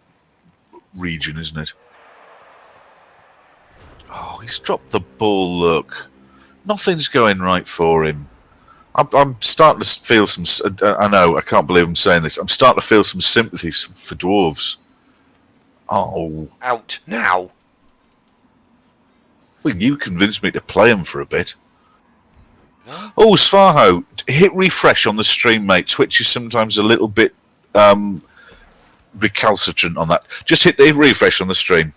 region, isn't it? Oh, he's dropped the ball, look. Nothing's going right for him. I'm starting to feel some... I know, I can't believe I'm saying this. I'm starting to feel some sympathy for dwarves. Oh. Out now. Well, you convinced me to play him for a bit. Oh, Svarho, hit refresh on the stream, mate. Twitch is sometimes a little bit recalcitrant on that. Just hit refresh on the stream.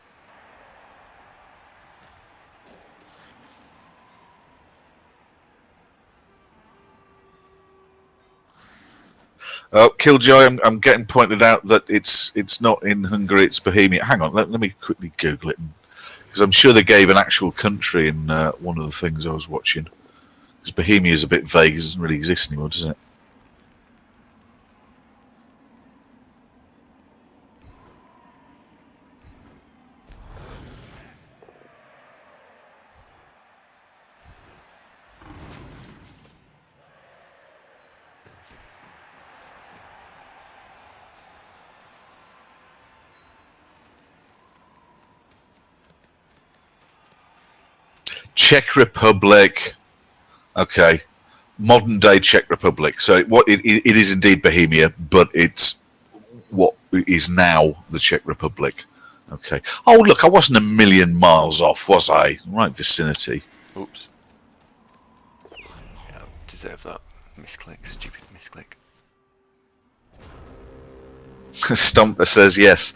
Killjoy, I'm getting pointed out that it's not in Hungary, it's Bohemia. Hang on, let me quickly Google it, because I'm sure they gave an actual country in one of the things I was watching. Because Bohemia is a bit vague, it doesn't really exist anymore, does it? Czech Republic. Okay, modern day Czech Republic. So it is indeed Bohemia, but it's what is now the Czech Republic. Okay. Oh, look, I wasn't a million miles off, was I? Right vicinity. Oops. Yeah, deserve that. Misclick. Stupid misclick. Stumper says yes.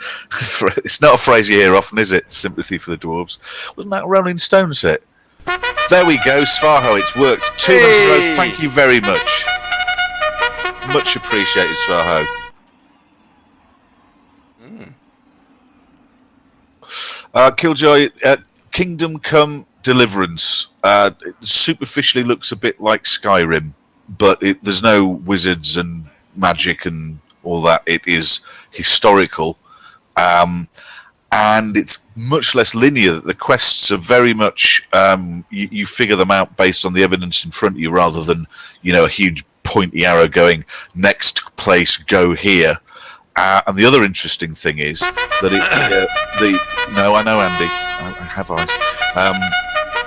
It's not a phrase you hear often, is it? Sympathy for the dwarves. Wasn't that a Rolling Stones hit? There we go, Svarho. It's worked. 2 months in a row. Thank you very much. Much appreciated, Svarho. Killjoy, Kingdom Come Deliverance. It superficially looks a bit like Skyrim, but there's no wizards and magic and all that. It is historical, and it's much less linear. The quests are very much you figure them out based on the evidence in front of you, rather than a huge pointy arrow going next place, go here. And the other interesting thing is that no, I know, Andy, I have eyes.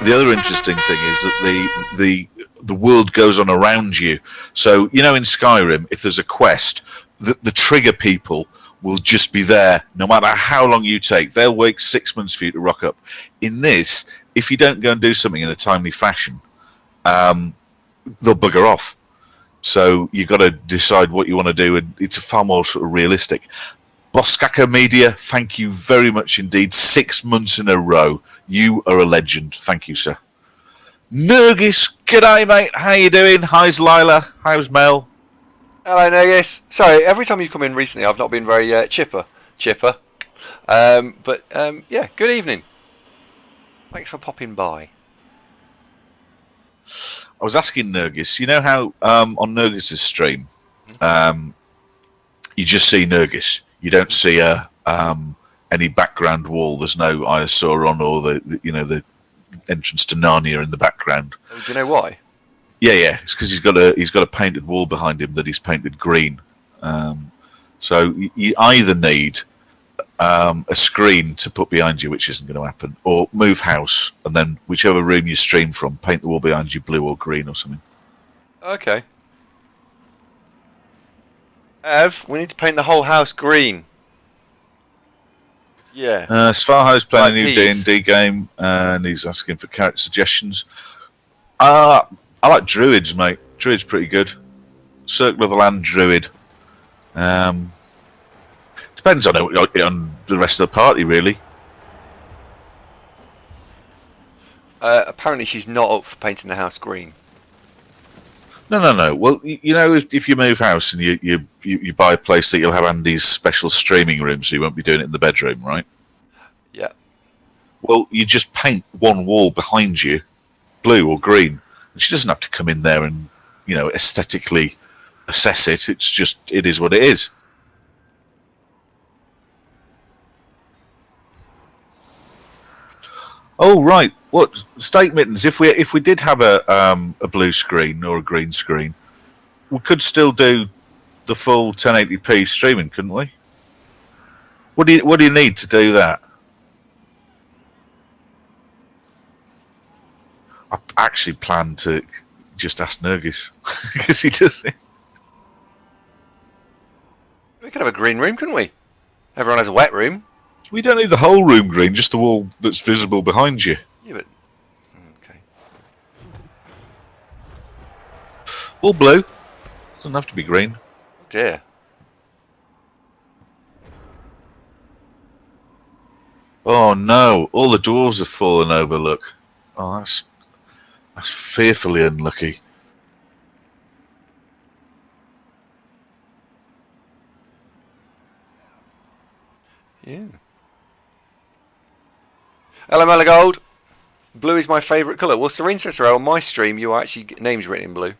The other interesting thing is that the world goes on around you. So in Skyrim, if there's a quest, the trigger people will just be there no matter how long you take. They'll wait 6 months for you to rock up. In this, if you don't go and do something in a timely fashion, they'll bugger off. So you've got to decide what you want to do, and it's a far more sort of realistic. Boskaka Media, thank you very much indeed. 6 months in a row. You are a legend. Thank you, sir. Nergis, g'day, mate. How you doing? How's Lila? How's Mel? Hello, Nergis. Sorry, every time you've come in recently, I've not been very chipper. But yeah, good evening. Thanks for popping by. I was asking Nergis, you know how on Nergis's stream, you just see Nergis. You don't see any background wall. There's no Iosauron or the entrance to Narnia in the background. Oh, do you know why? Yeah. It's because he's got a painted wall behind him that he's painted green. So you either need a screen to put behind you, which isn't going to happen, or move house, and then whichever room you stream from, paint the wall behind you blue or green or something. Okay. Ev, we need to paint the whole house green. Yeah. Svarho's playing a new Peas. D&D game, and he's asking for character suggestions. I like druids, mate. Druid's pretty good. Circle of the Land druid. Depends on the rest of the party, really. Apparently she's not up for painting the house green. No. Well, if you move house and you buy a place that you'll have Andy's special streaming room, so you won't be doing it in the bedroom, right? Yeah. Well, you just paint one wall behind you blue or green. And she doesn't have to come in there and, aesthetically assess it. It is what it is. Oh right, what Steak Mittens? If we did have a blue screen or a green screen, we could still do the full 1080p streaming, couldn't we? What do you need to do that? I actually plan to just ask Nergis because he does it. We could have a green room, couldn't we? Everyone has a wet room. We don't need the whole room green, just the wall that's visible behind you. Yeah, but okay. All blue. Doesn't have to be green. Oh dear. Oh no! All the dwarves have fallen over. Look. Oh, that's fearfully unlucky. Yeah. Hello, Malagold. Blue is my favourite colour. Well, Serene Cicero, on my stream, you actually get names written in blue.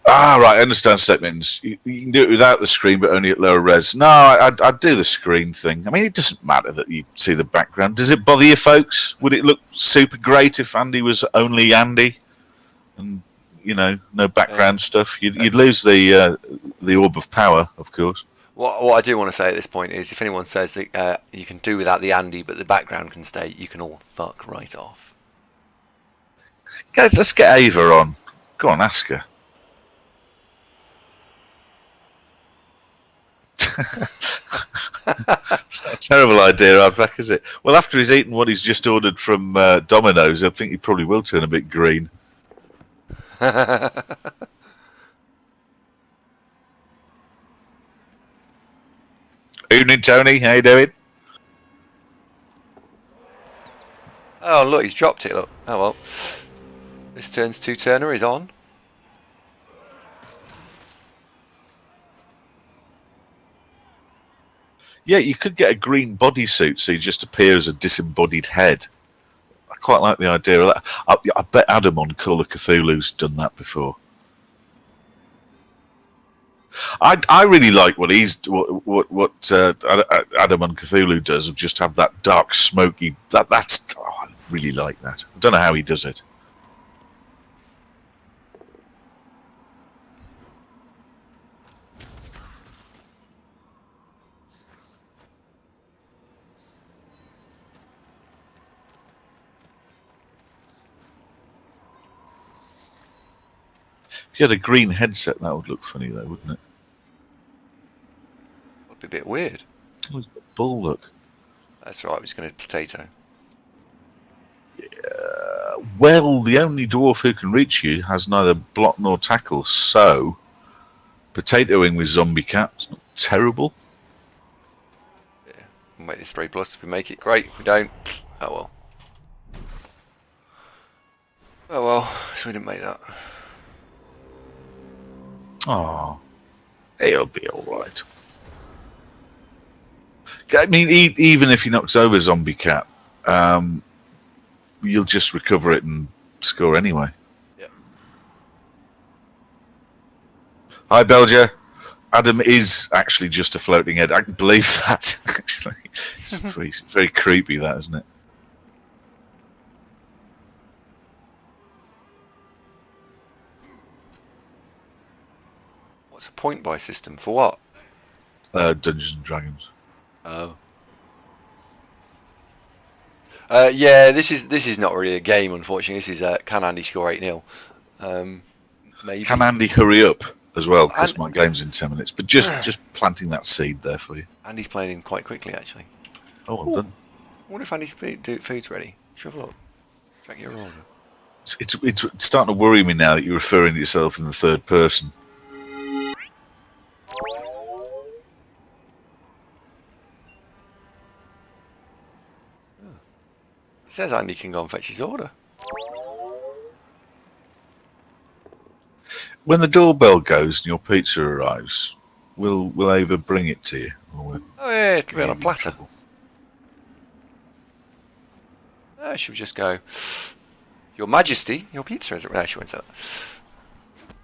Ah, right. I understand statements. You can do it without the screen, but only at lower res. No, I'd do the screen thing. I mean, it doesn't matter that you see the background. Does it bother you, folks? Would it look super great if Andy was only Andy, and no background stuff? You'd lose the orb of power, of course. What I do want to say at this point is, if anyone says that you can do without the Andy, but the background can stay, you can all fuck right off. Guys, let's get Ava on. Go on, ask her. It's not a terrible idea, Advac, is it? Well, after he's eaten what he's just ordered from Domino's, I think he probably will turn a bit green. Evening, Tony. How you doing? Oh, look, he's dropped it. Look. Oh, well. This turn's two-turner is on. Yeah, you could get a green bodysuit so you just appear as a disembodied head. I quite like the idea of that. I bet Adam on Call of Cthulhu's done that before. I really like what Adam on Cthulhu does of just have that dark, smoky. I really like that. I don't know how he does it. If you had a green headset, that would look funny, though, wouldn't it? Would be a bit weird. Oh, he's got a bull look. That's right. I was going to potato. Well, the only dwarf who can reach you has neither block nor tackle, so potatoing with zombie cat is not terrible. Yeah. We'll make this 3+. If we make it, great. If we don't, oh well. Oh well. So we didn't make that. Oh, he'll be all right. I mean, even if he knocks over Zombie Cat, you'll just recover it and score anyway. Yeah. Hi, Belgia. Adam is actually just a floating head. I can believe that. Actually, it's very creepy, that, isn't it? What's a point buy system for what? Dungeons and Dragons. Oh. Yeah, this is not really a game, unfortunately. This is can Andy score 8-0? Maybe. Can Andy hurry up as well? Because my game's in 10 minutes. But just planting that seed there for you. Andy's playing in quite quickly, actually. Oh, well done. I wonder if Andy's food's ready. Should have a look. Check your order. It's starting to worry me now that you're referring to yourself in the third person. It says Andy can go and fetch his order. When the doorbell goes and your pizza arrives, will Ava bring it to you? Or Oh yeah, it'll be on a platter. She'll just go, Your Majesty, your pizza is... No, she won't say that.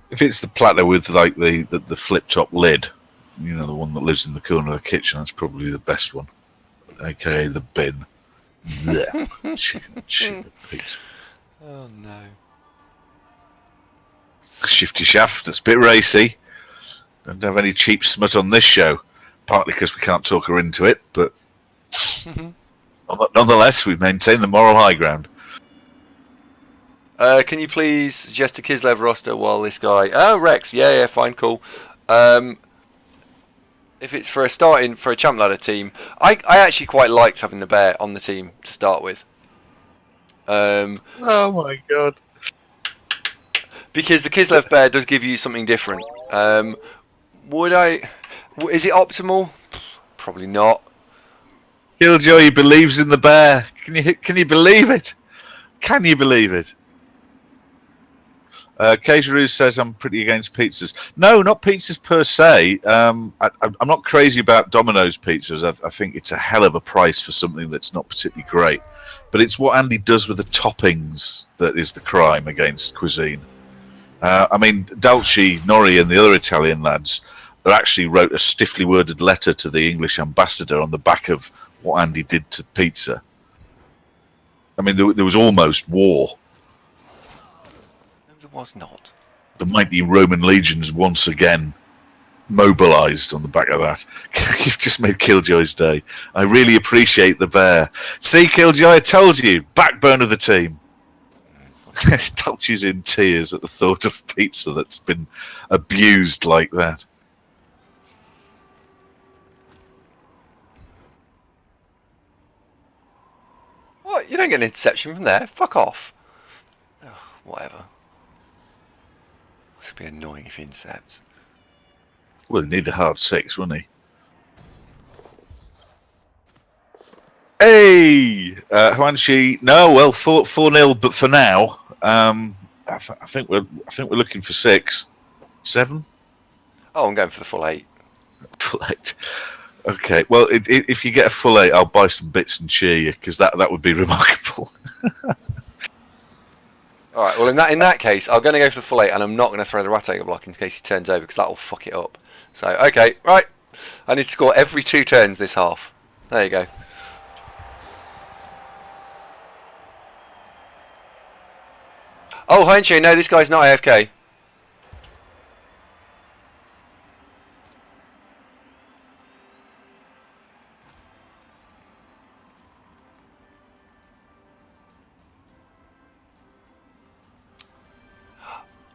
if it's the platter with like the flip top lid, you know, the one that lives in the corner of the kitchen, that's probably the best one, aka the bin. Chicken pizza. Oh no. Shifty shaft, that's a bit racy. Don't have any cheap smut on this show, partly because we can't talk her into it, but nonetheless, we maintain the moral high ground. Can you please suggest a Kislev roster while this guy... Oh, Rex, yeah, fine, cool. If it's for a champ ladder team, I actually quite liked having the bear on the team to start with. Oh my god. Because the Kislev bear does give you something different. Is it optimal? Probably not. Killjoy believes in the bear. Can you believe it? Can you believe it? Kejuru says I'm pretty against pizzas. No, not pizzas per se. I'm not crazy about Domino's pizzas. I think it's a hell of a price for something that's not particularly great. But it's what Andy does with the toppings that is the crime against cuisine. I mean, Dulci, Nori, and the other Italian lads actually wrote a stiffly worded letter to the English ambassador on the back of what Andy did to pizza. I mean, there was almost war. No, there was not. The mighty Roman legions once again mobilised on the back of that. You've just made Killjoy's day. I really appreciate the bear. See, Killjoy, I told you, backbone of the team. Touches in tears at the thought of pizza that's been abused like that. What? You don't get an interception from there. Fuck off. Ugh, whatever. This would be annoying if he intercepts. Well, he'd need a hard 6, wouldn't he? Hey, Huanxi. No, well, 4-0, but for now, I think we're looking for 6, 7. Oh, I'm going for the full 8. Full 8. Okay. Well, if you get a full 8, I'll buy some bits and cheer you, because that would be remarkable. All right. Well, in that case, I'm going to go for the full 8, and I'm not going to throw the rat ogre block in case he turns over, because that will fuck it up. So, okay, right. I need to score every 2 turns this half. There you go. Oh, Heinche, no, this guy's not AFK.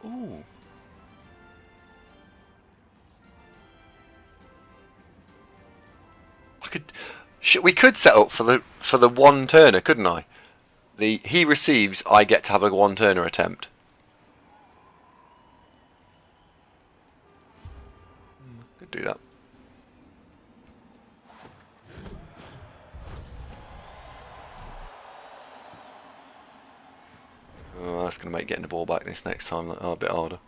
Ooh. We could set up for the one turner, couldn't I? He receives, I get to have a one turner attempt. Could do that. Oh, that's going to make getting the ball back this next time a bit harder.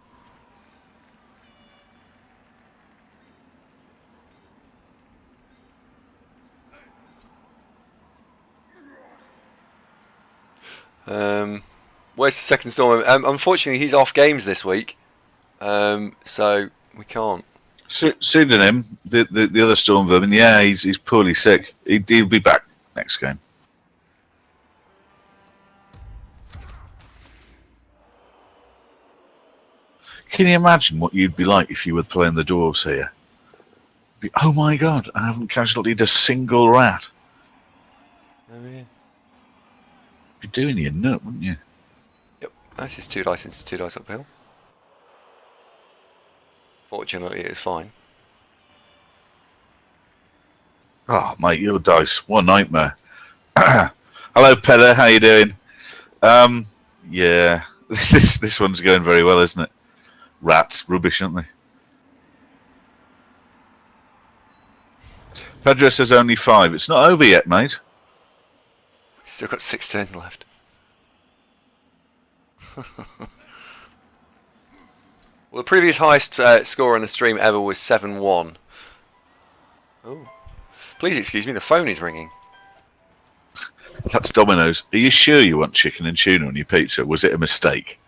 Where's the second storm? Unfortunately, he's off games this week, so we can't. Pseudonym, the other storm vermin. Yeah, he's poorly sick. He'll be back next game. Can you imagine what you'd be like if you were playing the dwarves here? Oh my god, I haven't casualtied a single rat. Oh yeah. You'd be doing your nut, wouldn't you? Yep, that's his 2 dice into 2 dice uphill. Fortunately, it's fine. Oh, mate, your dice. What a nightmare. Hello, Pedder. How you doing? Yeah, this one's going very well, isn't it? Rats, rubbish, aren't they? Pedro says only 5. It's not over yet, mate. Still got 6 turns left. Well, the previous highest score on the stream ever was 7-1. Oh, please excuse me, the phone is ringing. That's Domino's. Are you sure you want chicken and tuna on your pizza? Was it a mistake?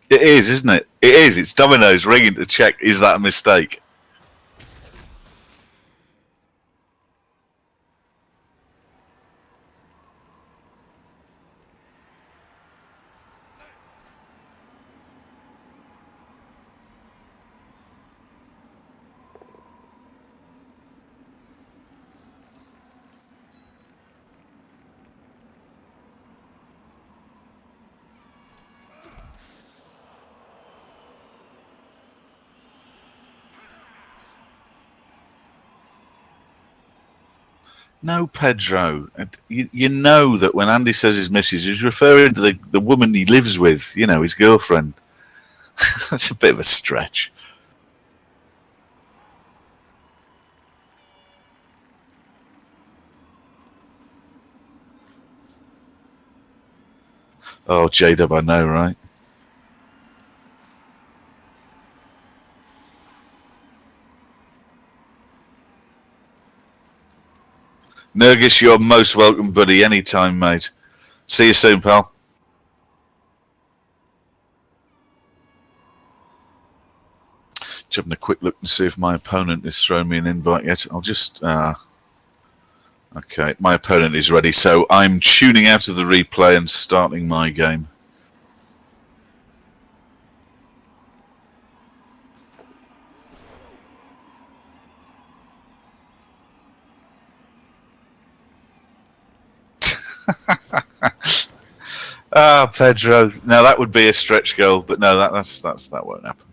It is, isn't it? It is. It's Domino's ringing to check, is that a mistake? No, Pedro. You know that when Andy says his missus, he's referring to the woman he lives with, you know, his girlfriend. That's a bit of a stretch. Oh, J-Dub, I know, right? Nergis, you're most welcome, buddy. Anytime, mate. See you soon, pal. Just having a quick look and see if my opponent has thrown me an invite yet. I'll just... okay, my opponent is ready, so I'm tuning out of the replay and starting my game. Pedro. Now that would be a stretch goal, but no, that won't happen.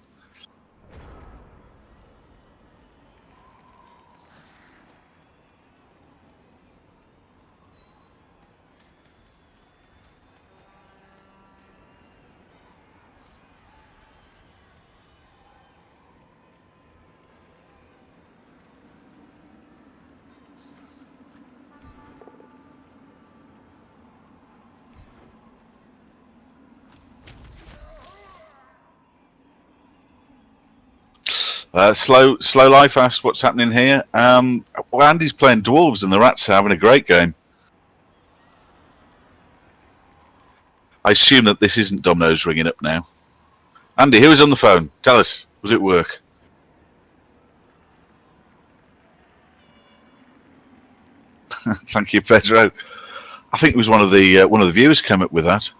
Slow Life asked what's happening here. Well, Andy's playing Dwarves and the Rats are having a great game. I assume that this isn't Domino's ringing up now. Andy, who was on the phone? Tell us. Was it work? Thank you, Pedro. I think it was one of the viewers came up with that.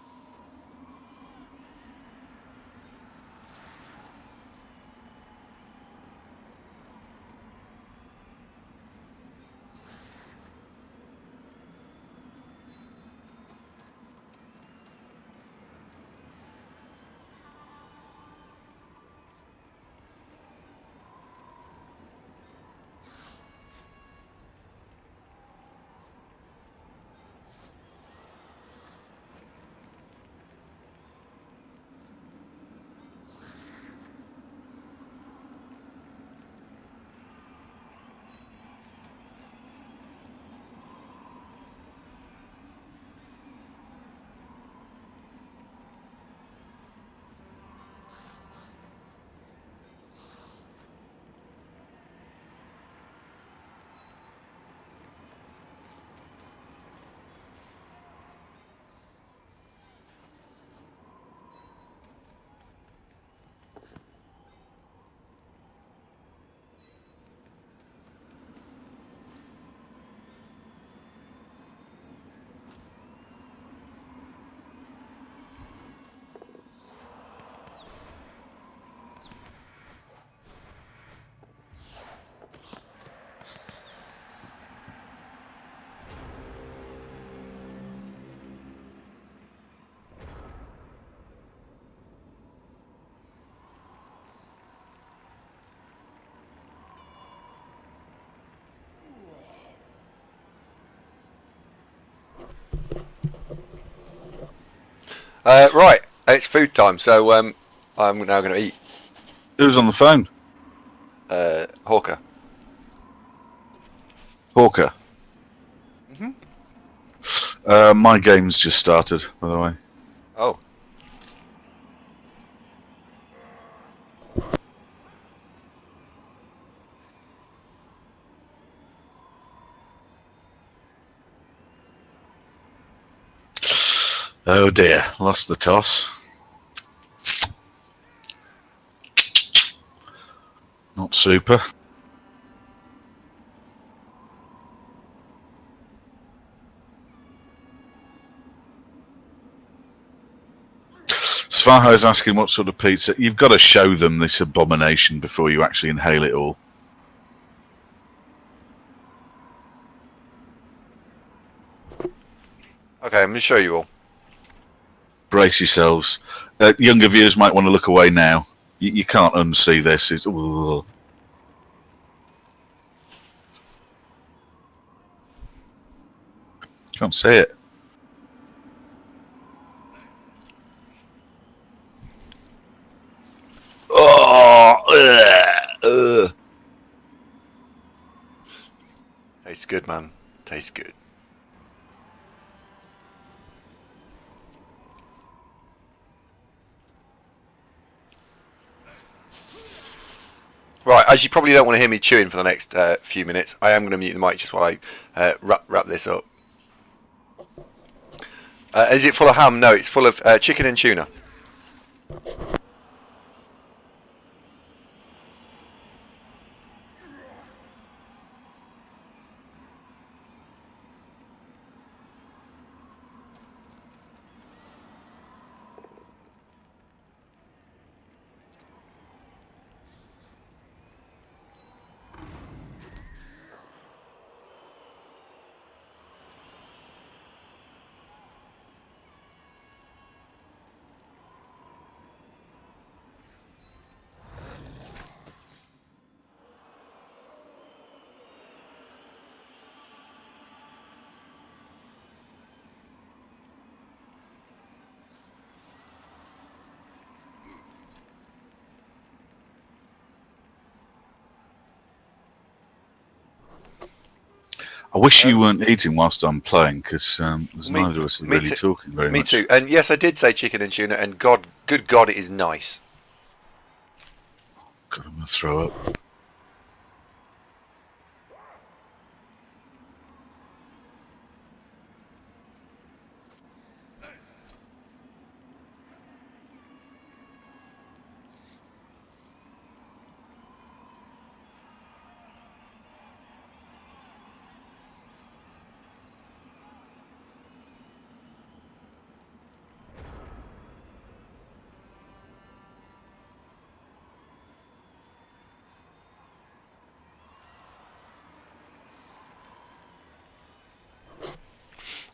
Right, it's food time, so I'm now going to eat. Who's on the phone? Hawker. Hawker. My game's just started, by the way. Oh. Oh dear, lost the toss. Not super. Svaho is asking what sort of pizza. You've got to show them this abomination before you actually inhale it all. Okay, I'm going to show you all. Brace yourselves. Younger viewers might want to look away now. You can't unsee this. It's, ugh. Can't see it. Oh, Tastes good, man. Tastes good. Right, as you probably don't want to hear me chewing for the next few minutes, I am going to mute the mic just while I wrap this up. Is it full of ham? No, it's full of chicken and tuna. I wish you weren't eating whilst I'm playing, because there's Me- neither of us are me really too. talking very Me much. too. And yes, I did say chicken and tuna, and good God, it is nice. God, I'm going to throw up.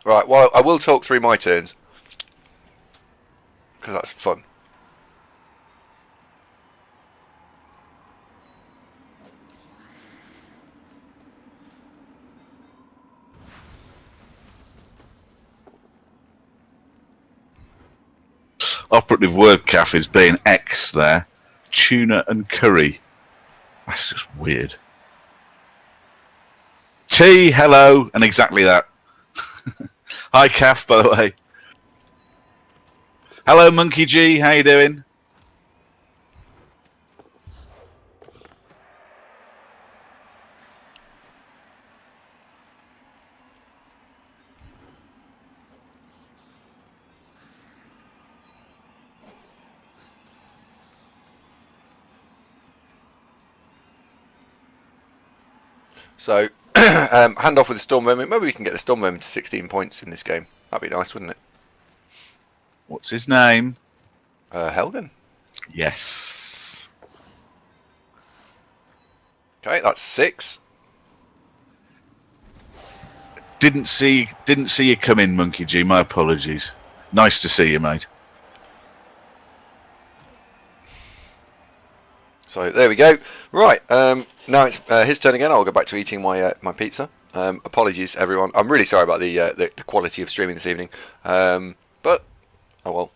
Right, well, I will talk through my turns, because that's fun. Operative word, Kath, is being X there. Tuna and curry. That's just weird. Tea, hello, and exactly that. Hi, Kath, by the way. Hello, Monkey G, how you doing? So, hand off with the Storm Vermin. Maybe we can get the Storm Vermin to 16 points in this game. That'd be nice, wouldn't it? What's his name? Helgen. Yes. Okay, that's 6. Didn't see you come in, Monkey G. My apologies. Nice to see you, mate. So there we go. Right, now it's his turn again. I'll go back to eating my pizza. Apologies, everyone. I'm really sorry about the quality of streaming this evening. But oh well.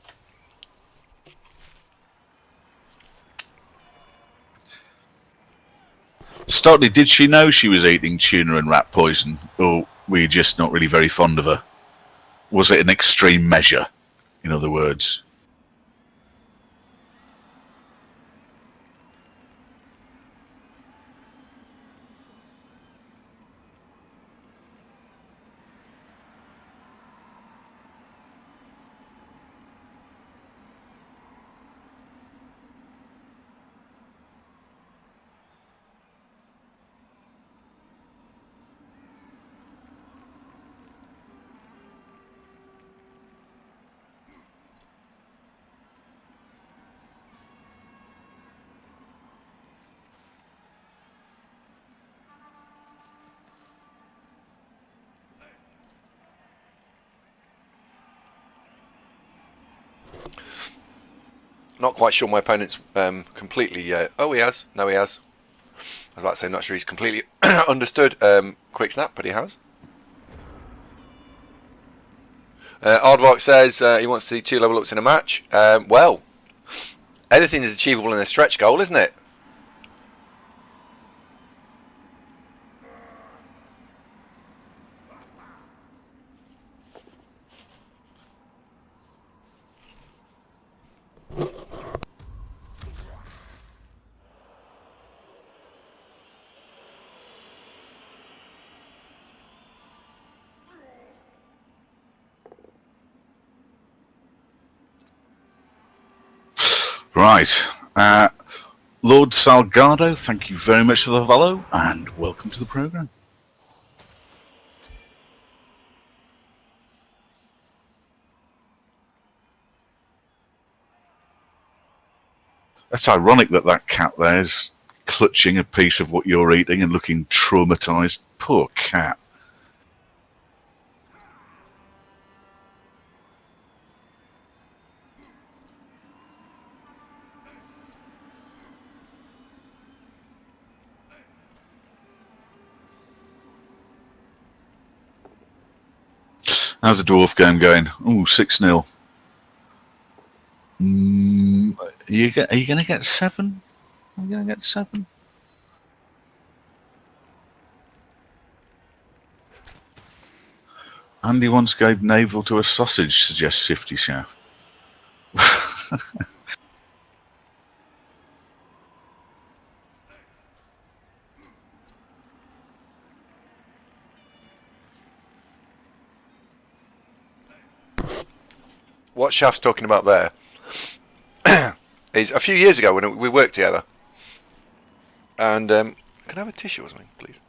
Startley, did she know she was eating tuna and rat poison, or were you just not really very fond of her? Was it an extreme measure, in other words? Not quite sure my opponent's completely. Oh, he has. No, he has. I was about to say, not sure he's completely understood quick snap, but he has. Aardvark says he wants to see 2 level ups in a match. Well, anything is achievable in a stretch goal, isn't it? Right. Lord Salgado, thank you very much for the follow, and welcome to the programme. That's ironic that that cat there's clutching a piece of what you're eating and looking traumatised. Poor cat. How's the dwarf game going? Ooh, 6-0. Are you going to get 7? Are you going to get 7? Andy once gave navel to a sausage, suggests Shifty Shaft. What Shaft's talking about there is a few years ago when we worked together. And can I have a tissue or something, please?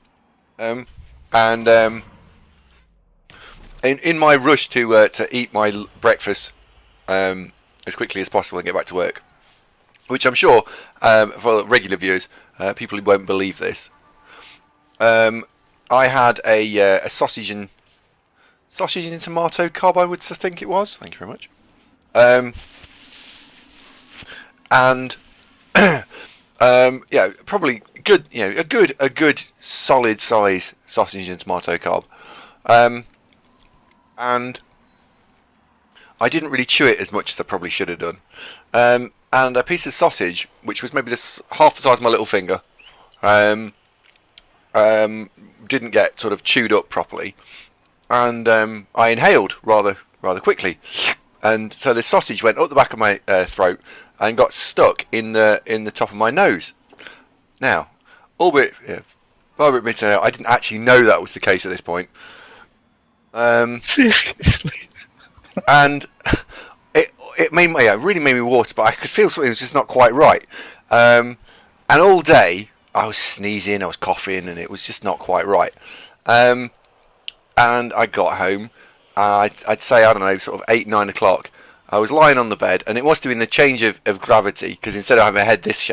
In my rush to eat my breakfast as quickly as possible and get back to work, which I'm sure for regular viewers, people who won't believe this, I had a sausage and tomato cob, I would think it was. Thank you very much. Yeah, probably good. A good solid size sausage and tomato cob. And I didn't really chew it as much as I probably should have done. And a piece of sausage, which was maybe half the size of my little finger, didn't get sort of chewed up properly, and I inhaled rather quickly, and so the sausage went up the back of my throat and got stuck in the top of my nose. Now, albeit I didn't actually know that was the case at this point. Seriously. And it really made me water, but I could feel something was just not quite right. And all day I was sneezing, I was coughing, and it was just not quite right. And I got home. I'd say, I don't know, sort of 8, 9 o'clock. I was lying on the bed, and it must have been the change of gravity, because instead of having my head this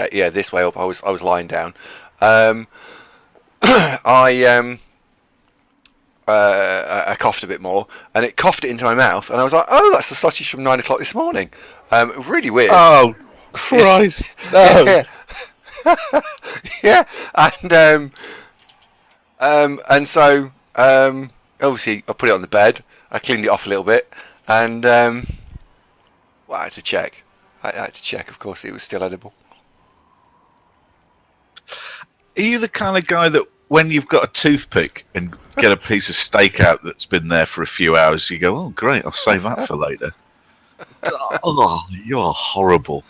way up, I was lying down. I coughed a bit more, and it coughed it into my mouth, and I was like, "Oh, that's the sausage from 9 o'clock this morning." Really weird. Oh, Christ! No. Yeah, and so obviously I put it on the bed. I cleaned it off a little bit, and well, I had to check. Of course, it was still edible. Are you the kind of guy that when you've got a toothpick and get a piece of steak out that's been there for a few hours, you go, "Oh, great, I'll save that for later"? Oh, you are horrible.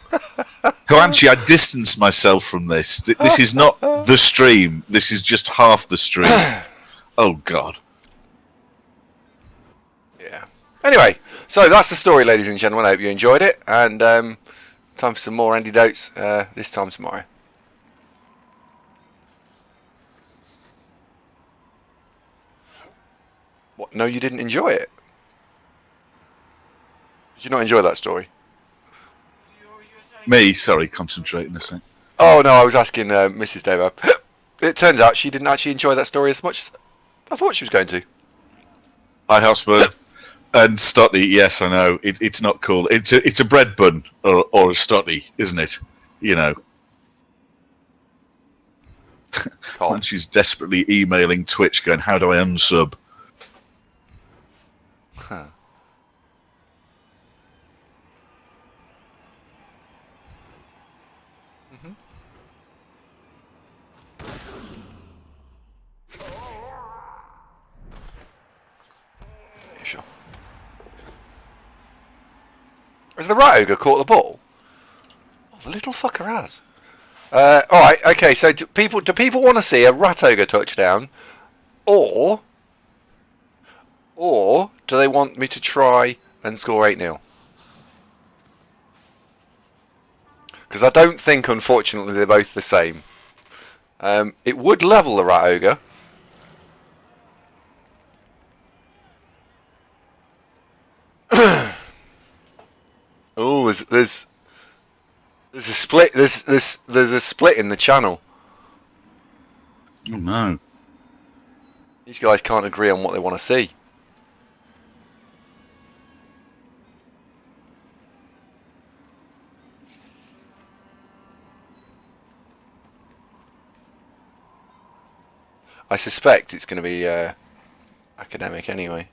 Comanche, I distance myself from this. This is not the stream. This is just half the stream. Oh, God. Yeah. Anyway, so that's the story, ladies and gentlemen. I hope you enjoyed it. And time for some more antidotes this time tomorrow. What? No, you didn't enjoy it? Did you not enjoy that story? Me, sorry, concentrating a sec. Oh, no, I was asking Mrs. Davo. It turns out she didn't actually enjoy that story as much as I thought she was going to. Hi, Houseburn. And Stotty, yes, I know. It's not called. It's a bread bun or a Stotty, isn't it? You know. And she's desperately emailing Twitch going, "How do I unsub?" Huh. Sure. Has the rat ogre caught the ball? Oh, the little fucker has. Alright, okay, so do people want to see a rat ogre touchdown? Or do they want me to try and score 8-0? Because I don't think, unfortunately, they're both the same. It would level the rat ogre. Oh, there's a split. There's a split in the channel. Oh no! These guys can't agree on what they want to see. I suspect it's going to be academic anyway.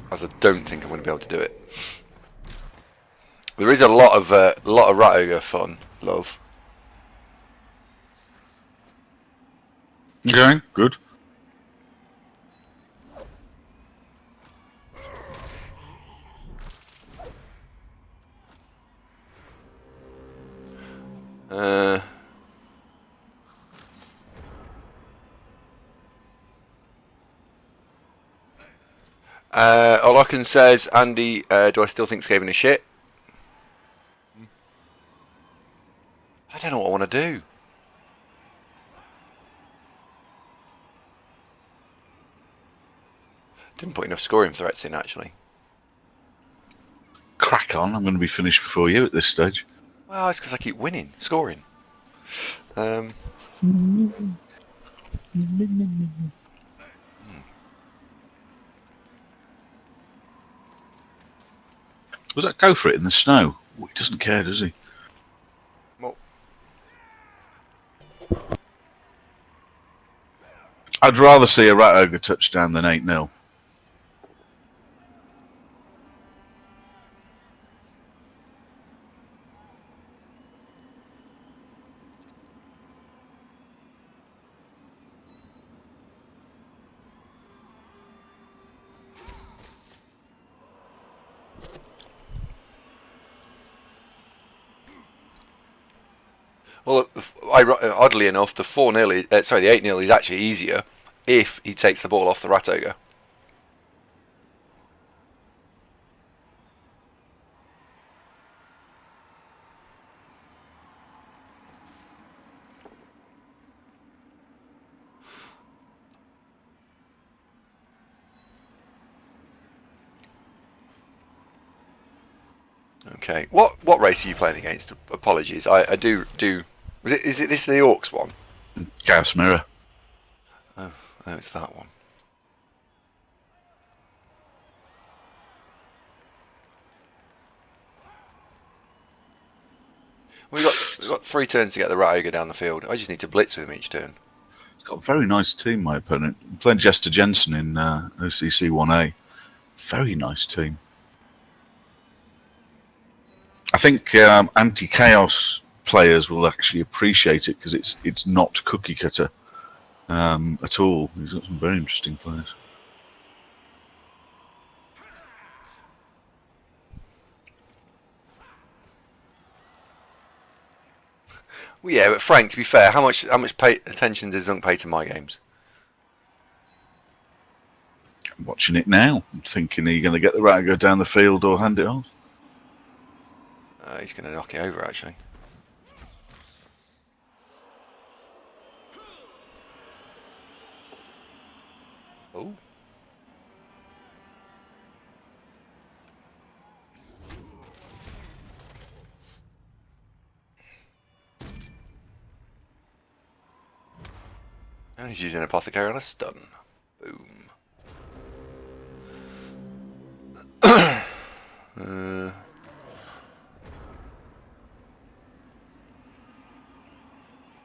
As I don't think I'm going to be able to do it. There is a lot of rat ogre fun, love. Okay, good. Olokin says, Andy, do I still think Skaven is shit? I don't know what I want to do. Didn't put enough scoring threats in, actually. Crack on. I'm going to be finished before you at this stage. Well, it's because I keep winning, scoring. Was that go for it in the snow? Oh, he doesn't care, does he? Well, I'd rather see a rat ogre touchdown than 8-0. well, oddly enough, the 4-0, the 8-0 is actually easier if he takes the ball off the rat ogre. Okay, what race are you playing against? Apologies, I do. Is it this the Orcs one? Chaos Mirror. Oh, it's that one. We've got 3 turns to get the rat ogre down the field. I just need to blitz with him each turn. He's got a very nice team, my opponent. I'm playing Jester Jensen in OCC 1A. Very nice team. I think anti-chaos players will actually appreciate it because it's not cookie cutter at all. He's got some very interesting players. Well, yeah, but Frank, to be fair, how much attention does Zunk pay to my games? I'm watching it now. I'm thinking, are you going to get the rat go down the field or hand it off? He's going to knock it over, actually. Oh. And he's using Apothecary on a stun. Boom.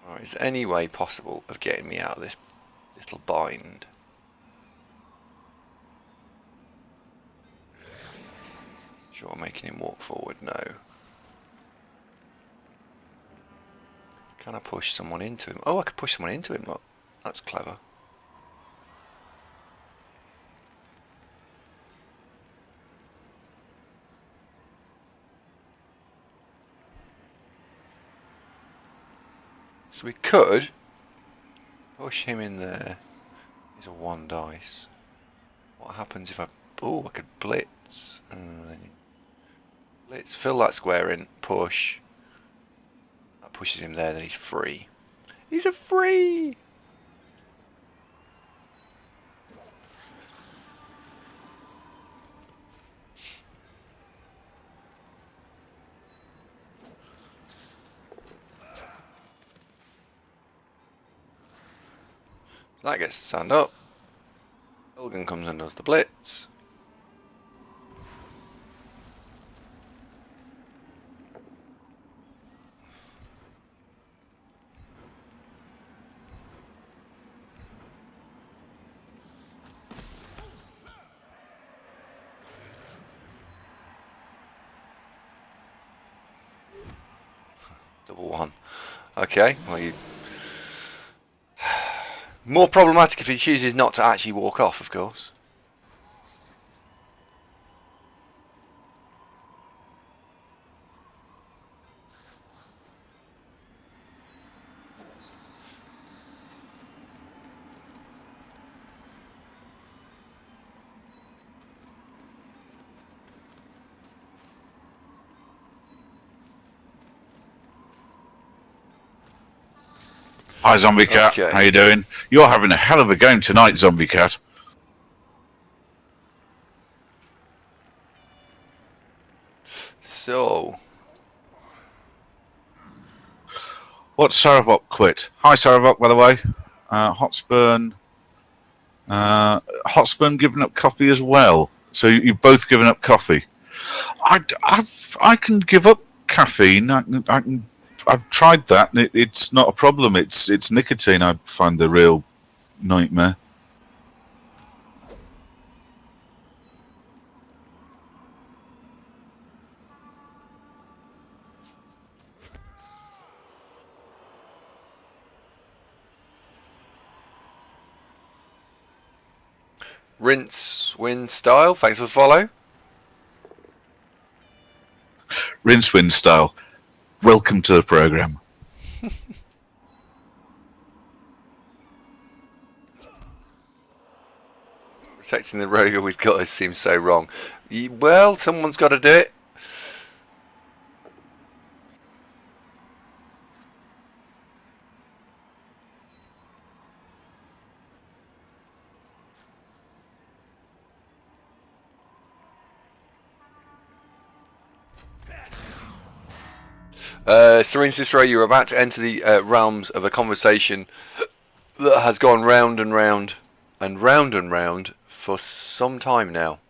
Right, is there any way possible of getting me out of this little bind? Sure, making him walk forward? No. Can I push someone into him? Oh, I could push someone into him, look. That's clever. So we could push him in there. He's a 1 dice. What happens if I... Oh, I could blitz. Blitz, fill that square in, push. That pushes him there, then he's free. He's a free! That gets to stand up. Ilgan comes and does the blitz. Double one. Okay, well you... More problematic if he chooses not to actually walk off, of course. Hi, Zombie Cat. Okay. How you doing? You're having a hell of a game tonight, Zombie Cat. So... What's Saravok quit? Hi, Saravok, by the way. Hotspurn. Hotspurn giving up coffee as well. So you've both given up coffee. I can give up caffeine. I've tried that, and it's not a problem. It's nicotine I find the real nightmare. Rinse, win, style. Thanks for the follow. Rincewind style. Welcome to the program. Protecting the rogue with gutters seems so wrong. Well, someone's got to do it. Serene Cicero, you're about to enter the realms of a conversation that has gone round and round and round and round for some time now.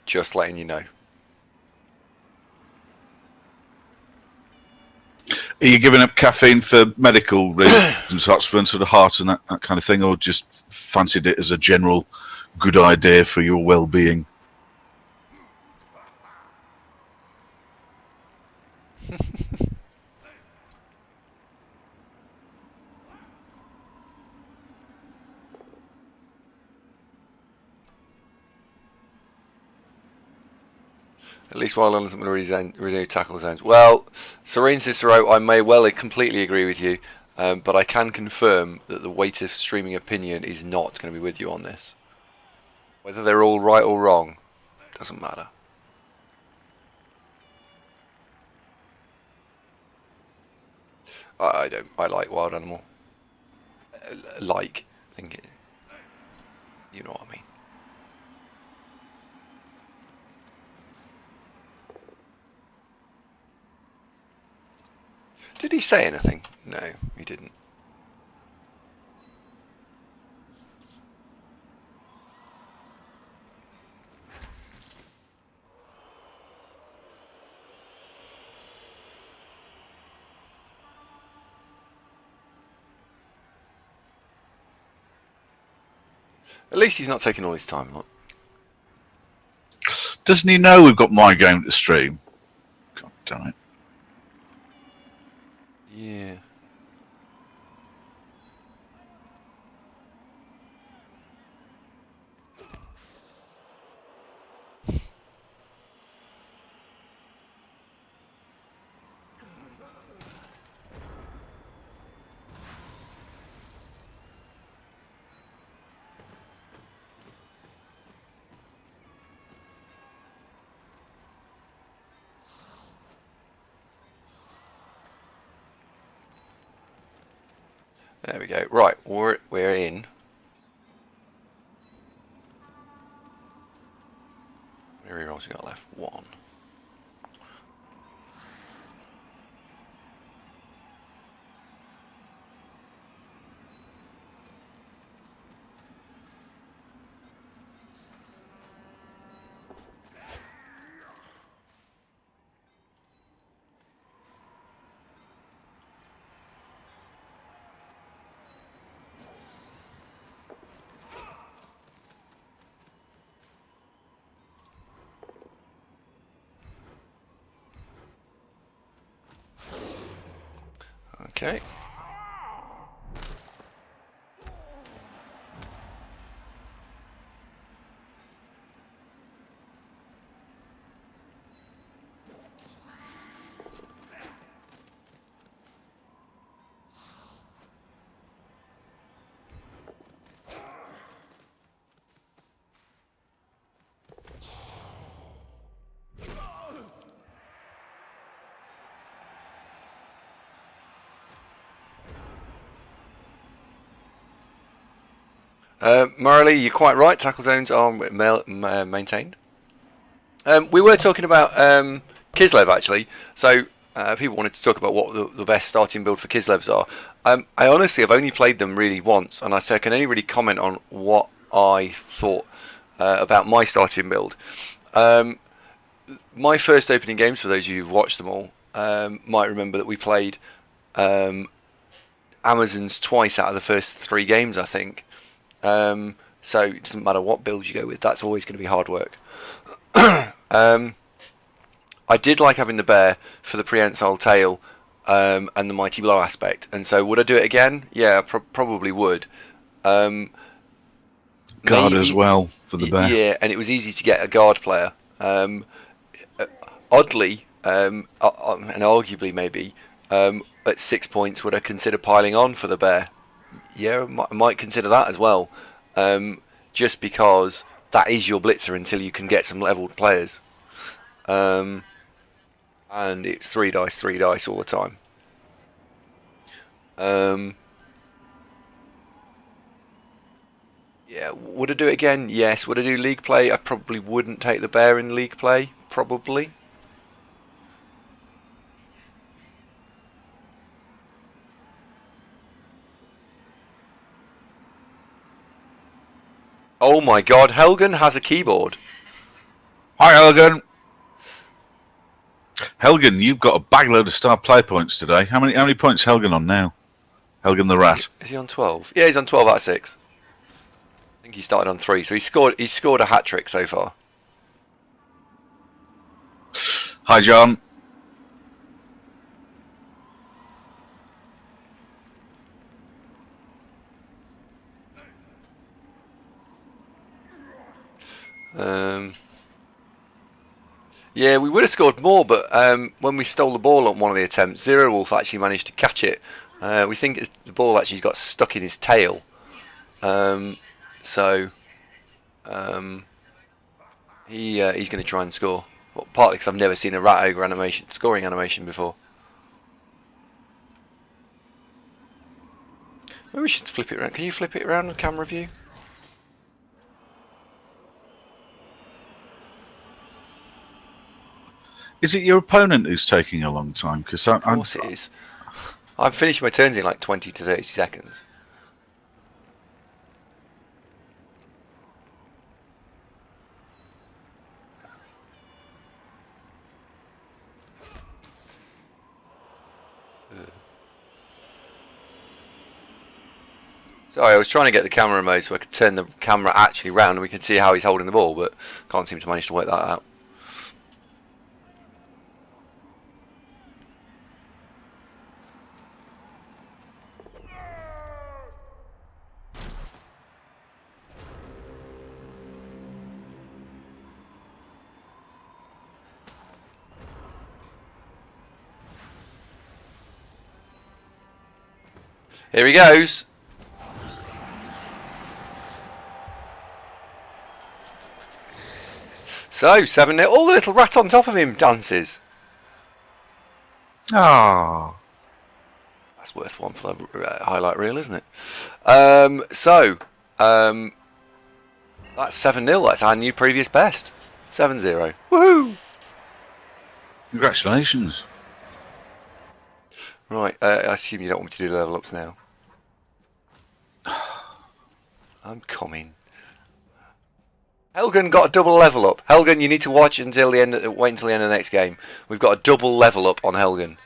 Just letting you know. Are you giving up caffeine for medical reasons, Hotspur, sort of heart and that kind of thing, or just fancied it as a general good idea for your well-being? At least while on some of the tackle zones. Well, Serene Cicero, I may well completely agree with you, but I can confirm that the weight of streaming opinion is not going to be with you on this. Whether they're all right or wrong, doesn't matter. I don't. I like wild animal. You know what I mean. Did he say anything? No, he didn't. At least he's not taking all his time. Look. Doesn't he know we've got my game to stream? God damn it. Yeah. There we go. Right, we're in. How many rerolls we got left? One. Okay. Morally, you're quite right. Tackle zones are maintained. We were talking about Kislev actually. So people wanted to talk about what the best starting build for Kislevs are. I honestly have only played them really once, and I can only really comment on what I thought about my starting build. My first opening games, for those of you who've watched them all, might remember that we played Amazons twice out of the first 3 games, I think. So it doesn't matter what build you go with, that's always going to be hard work. I did like having the bear for the prehensile tail and the mighty blow aspect, and so would I do it again? Yeah, probably would. Guard as well for the bear. Yeah, and it was easy to get a guard player. Oddly, and arguably maybe, at 6 points would I consider piling on for the bear? Yeah, I might consider that as well. Just because that is your blitzer until you can get some leveled players. And it's 3 dice all the time. Yeah, would I do it again? Yes. Would I do league play? I probably wouldn't take the bear in league play. Probably. Oh my god, Helgen has a keyboard. Hi, Helgen. Helgen, you've got a bagload of star play points today. How many points is Helgen on now? Helgen the rat. Is he on 12? Yeah, he's on 12 out of 6. I think he started on 3, so he's scored a hat trick so far. Hi, John. Yeah, we would have scored more, but when we stole the ball on one of the attempts, Zero Wolf actually managed to catch it. We think the ball actually got stuck in his tail. He's going to try and score. Well, partly because I've never seen a rat ogre scoring animation before. Maybe we should flip it around. Can you flip it around on camera view? Is it your opponent who's taking a long time? Because Of course it is. I've finished my turns in like 20 to 30 seconds. Sorry, I was trying to get the camera mode so I could turn the camera actually round and we could see how he's holding the ball, but can't seem to manage to work that out. Here he goes. So, 7-0. Oh, the little rat on top of him dances. Ah, That's worth one for the highlight reel, isn't it? That's 7-0. That's our new previous best. 7-0. Woohoo! congratulations. Right, I assume you don't want me to do the level ups now. I'm coming. Helgen got a double level up. Helgen, you need to watch until the end. Wait until the end of the next game. We've got a double level up on Helgen.